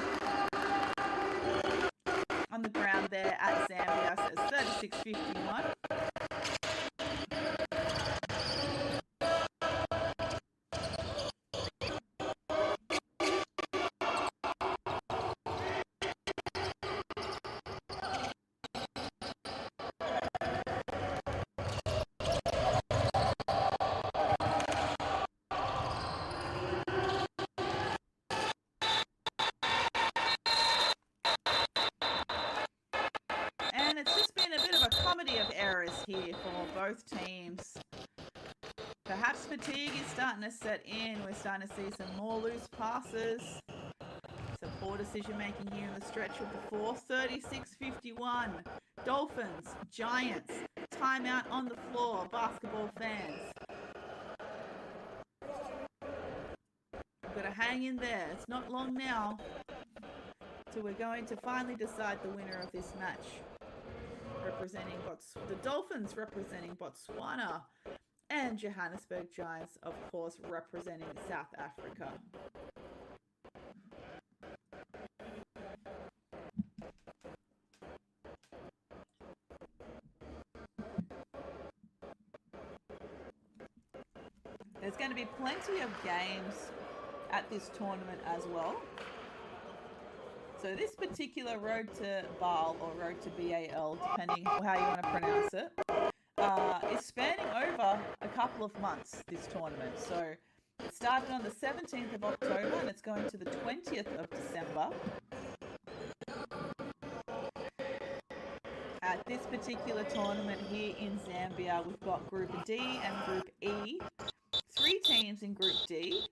on the ground there at Zambia. So it's 36-51. Here for both teams. Perhaps fatigue is starting to set in. We're starting to see some more loose passes. Some poor decision making here in the stretch of the fourth. 36-51. Dolphins, Giants, timeout on the floor, basketball fans. We've got to hang in there. It's not long now. So we're going to finally decide the winner of this match. Representing the Dolphins representing Botswana, and Johannesburg Giants, of course, representing South Africa. There's going to be plenty of games at this tournament as well. So this particular Road to B.A.L or Road to B.A.L, depending how you want to pronounce it, is spanning over a couple of months, this tournament. So it started on the 17th of October and it's going to the 20th of December. At this particular tournament here in Zambia, we've got Group D and Group E. 3 teams in Group D.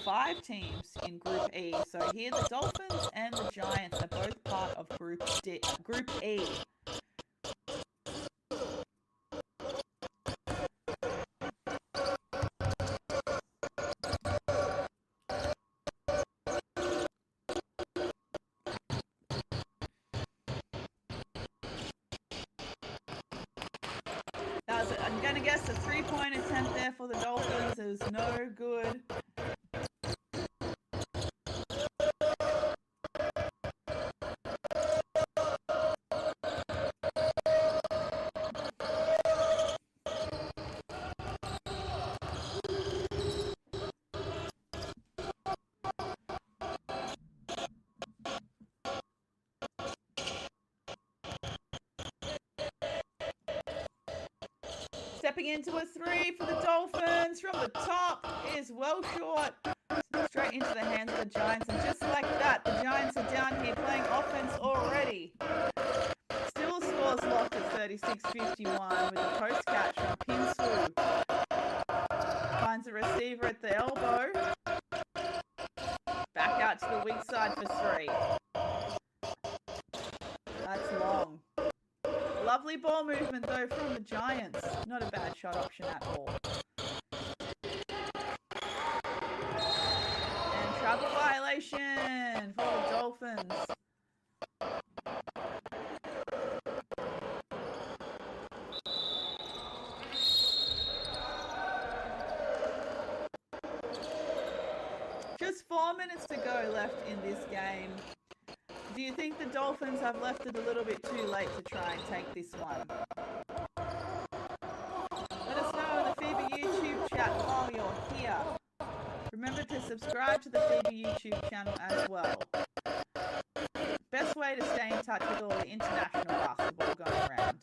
5 teams in Group E. So here the Dolphins and the Giants are both part of Group E. I'm going to guess a 3-point attempt there for the Dolphins is no good. Stepping into a three for the Dolphins from the top is well short. Straight into the hands of the Giants. And just like that, the Giants are down here playing offense already. Still scores locked at 36-51 with a post catch from Pinswu. Finds a receiver at the elbow. Back out to the weak side for three. That's long. Lovely ball movement though from the Giants. Not a bad shot option at all. And travel violation for the Dolphins. Just 4 minutes to go left in this game. Do you think the Dolphins have left it a little bit too late to try and take this one? Let us know in the FIBA YouTube chat while you're here. Remember to subscribe to the FIBA YouTube channel as well. Best way to stay in touch with all the international basketball going around.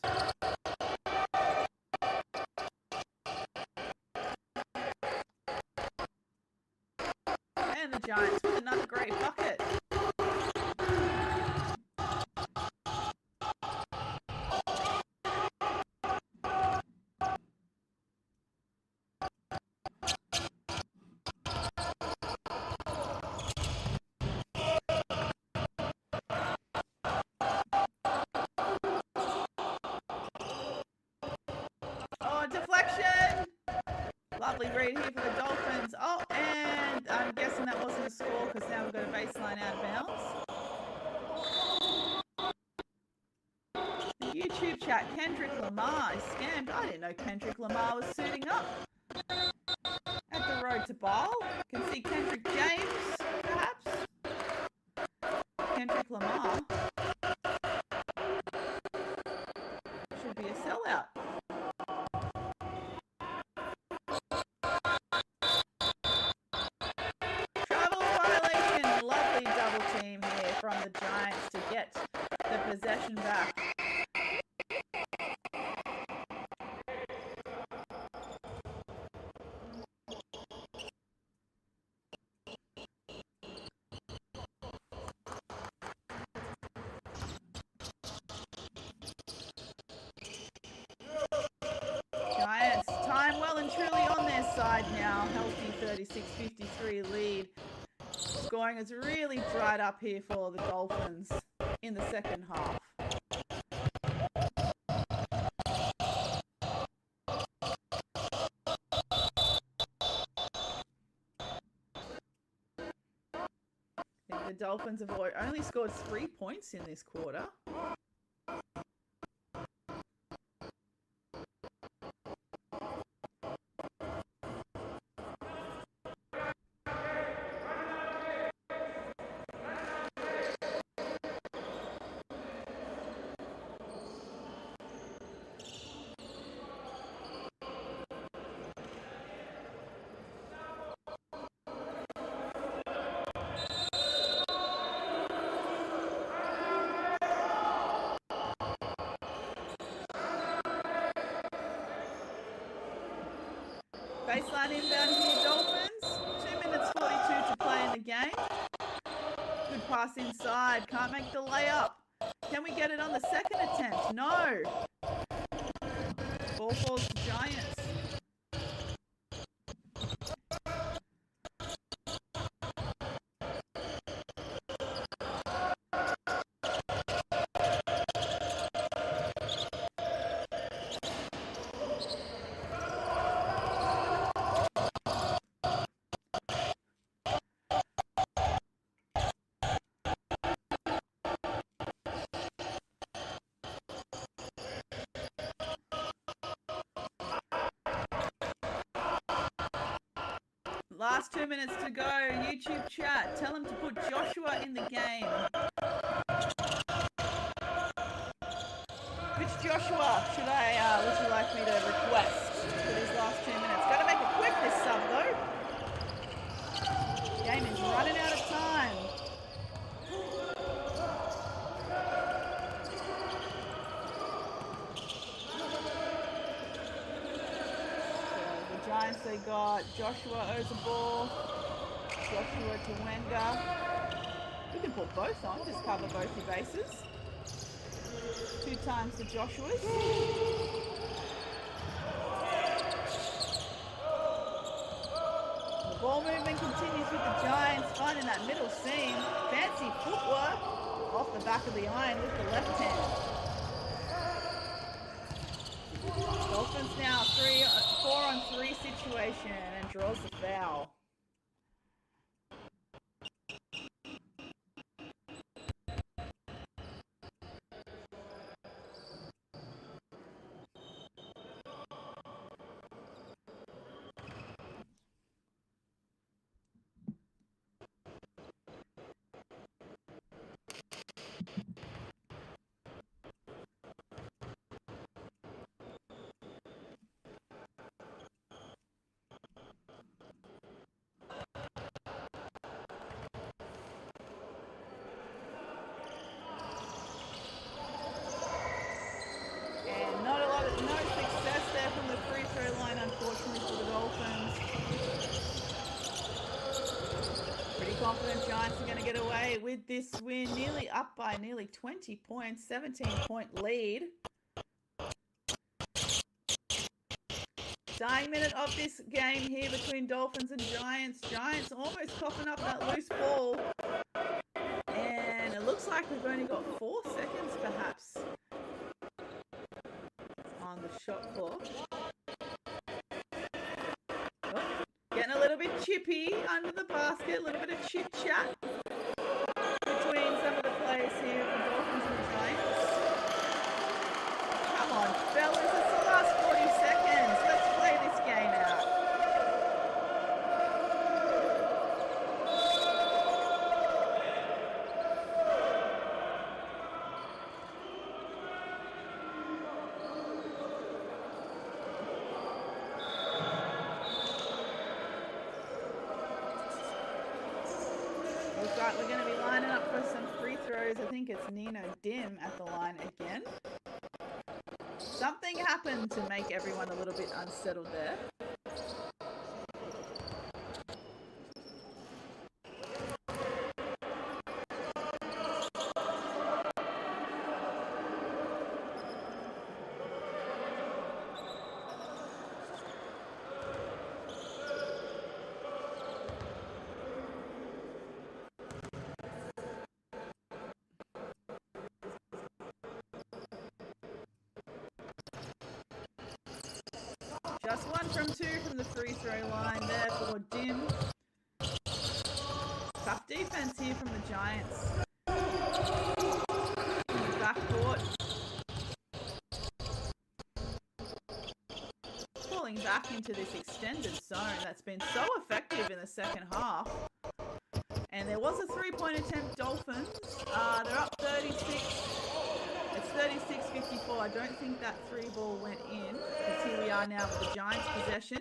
And the Giants with another great bucket. Deflection! Lovely read here for the Dolphins. Oh, and I'm guessing that wasn't a score because now we've got a baseline out of bounds. The YouTube chat, Kendrick Lamar is scammed. I didn't know Kendrick Lamar was suiting up. At the road to B.A.L. Can see Kendrick James, perhaps. Kendrick Lamar should be a sellout. From the Giants to get the possession back. Giants, time well and truly on their side now. Healthy 36-53 lead. Scoring has really dried up here for the Dolphins in the second half. The Dolphins have only scored 3 points in this quarter. Baseline inbound here, Dolphins. 2 minutes 42 to play in the game. Good pass inside. Can't make the layup. Can we get it on the second attempt? No. Ball falls to Giants. Last 2 minutes to go. YouTube chat, tell him to put Joshua in the game. Which Joshua would you like me to request for these last 2 minutes? Got to make it quick this sub though. Game is running out of time. Giants, they got Joshua owes the ball. Joshua to Wenger. You can put both on, just cover both your bases. 2 times the Joshuas. The ball movement continues with the Giants, finding that middle seam. Fancy footwork off the back of the iron with the left hand. Dolphins now 4-on-3 situation and draws the foul. No success there from the free throw line, unfortunately, for the Dolphins. Pretty confident Giants are going to get away with this win. Nearly up by nearly 20 points, 17-point lead. Dying minute of this game here between Dolphins and Giants. Giants almost coughing up that loose ball. And it looks like we've only got 4 seconds, perhaps, on the shot clock. Oh, getting a little bit chippy under the basket, a little bit of chit chat between some of the players here for Dolphins and the Giants. Come on, fellas, it's the last 40 seconds. Let's play this game out. We're going to be lining up for some free throws. I think it's Nino Dim at the line again. Something happened to make everyone a little bit unsettled there. Just 1 from 2 from the free throw line there for Dim. Tough defense here from the Giants. In the backcourt. Falling back into this extended zone that's been so effective in the second half. And there was a 3-point attempt, Dolphins. They're up 36. It's 36-54. I don't think that 3 ball went in, because here we are now with the Giants' possession.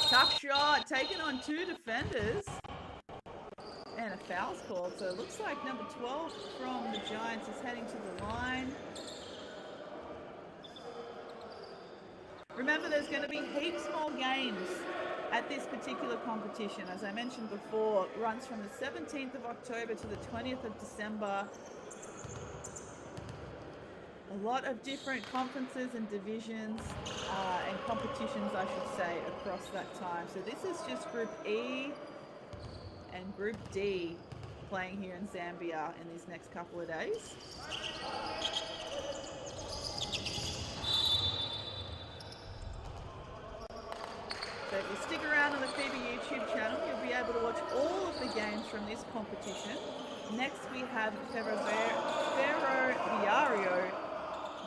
Tough shot, taken on 2 defenders. And a foul's called, so it looks like number 12 from the Giants is heading to the line. Remember, there's going to be heaps more games at this particular competition. As I mentioned before, it runs from the 17th of October to the 20th of December. A lot of different conferences and divisions and competitions, I should say, across that time. So this is just Group E and Group D playing here in Zambia in these next couple of days. So if you stick around on the FIBA YouTube channel, you'll be able to watch all of the games from this competition. Next we have Ferroviario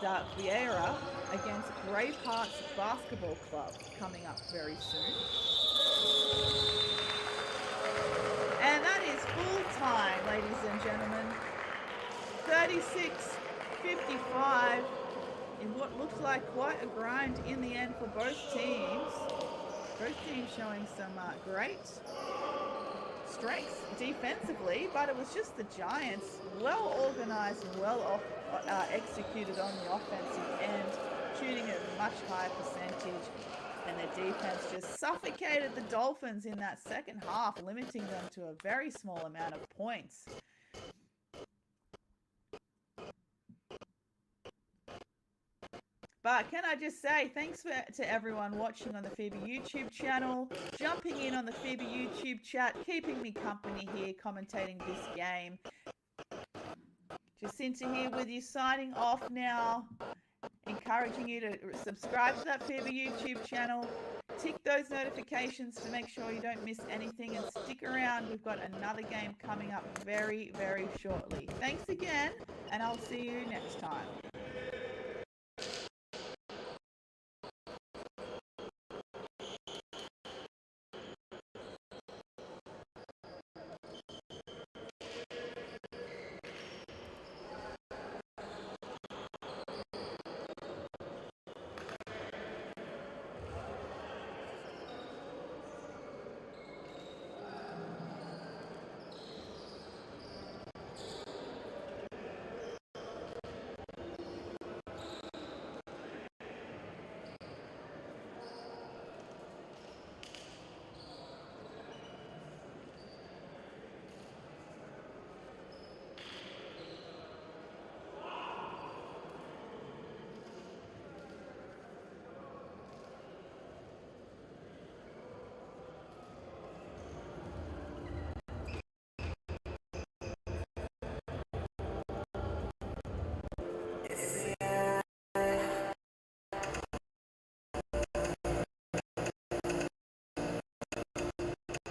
da Vieira against Bravehearts Basketball Club coming up very soon. And that is full time, ladies and gentlemen. 36-55 in what looks like quite a grind in the end for both teams. Both teams showing some great strengths defensively, but it was just the Giants, well organized and well executed on the offensive end, shooting at a much higher percentage. And their defense just suffocated the Dolphins in that second half, limiting them to a very small amount of points. But can I just say thanks to everyone watching on the FIBA YouTube channel, jumping in on the FIBA YouTube chat, keeping me company here, commentating this game. Jacinta here with you, signing off now. Encouraging you to subscribe to that FIBA YouTube channel. Tick those notifications to make sure you don't miss anything, and stick around. We've got another game coming up very, very shortly. Thanks again, and I'll see you next time.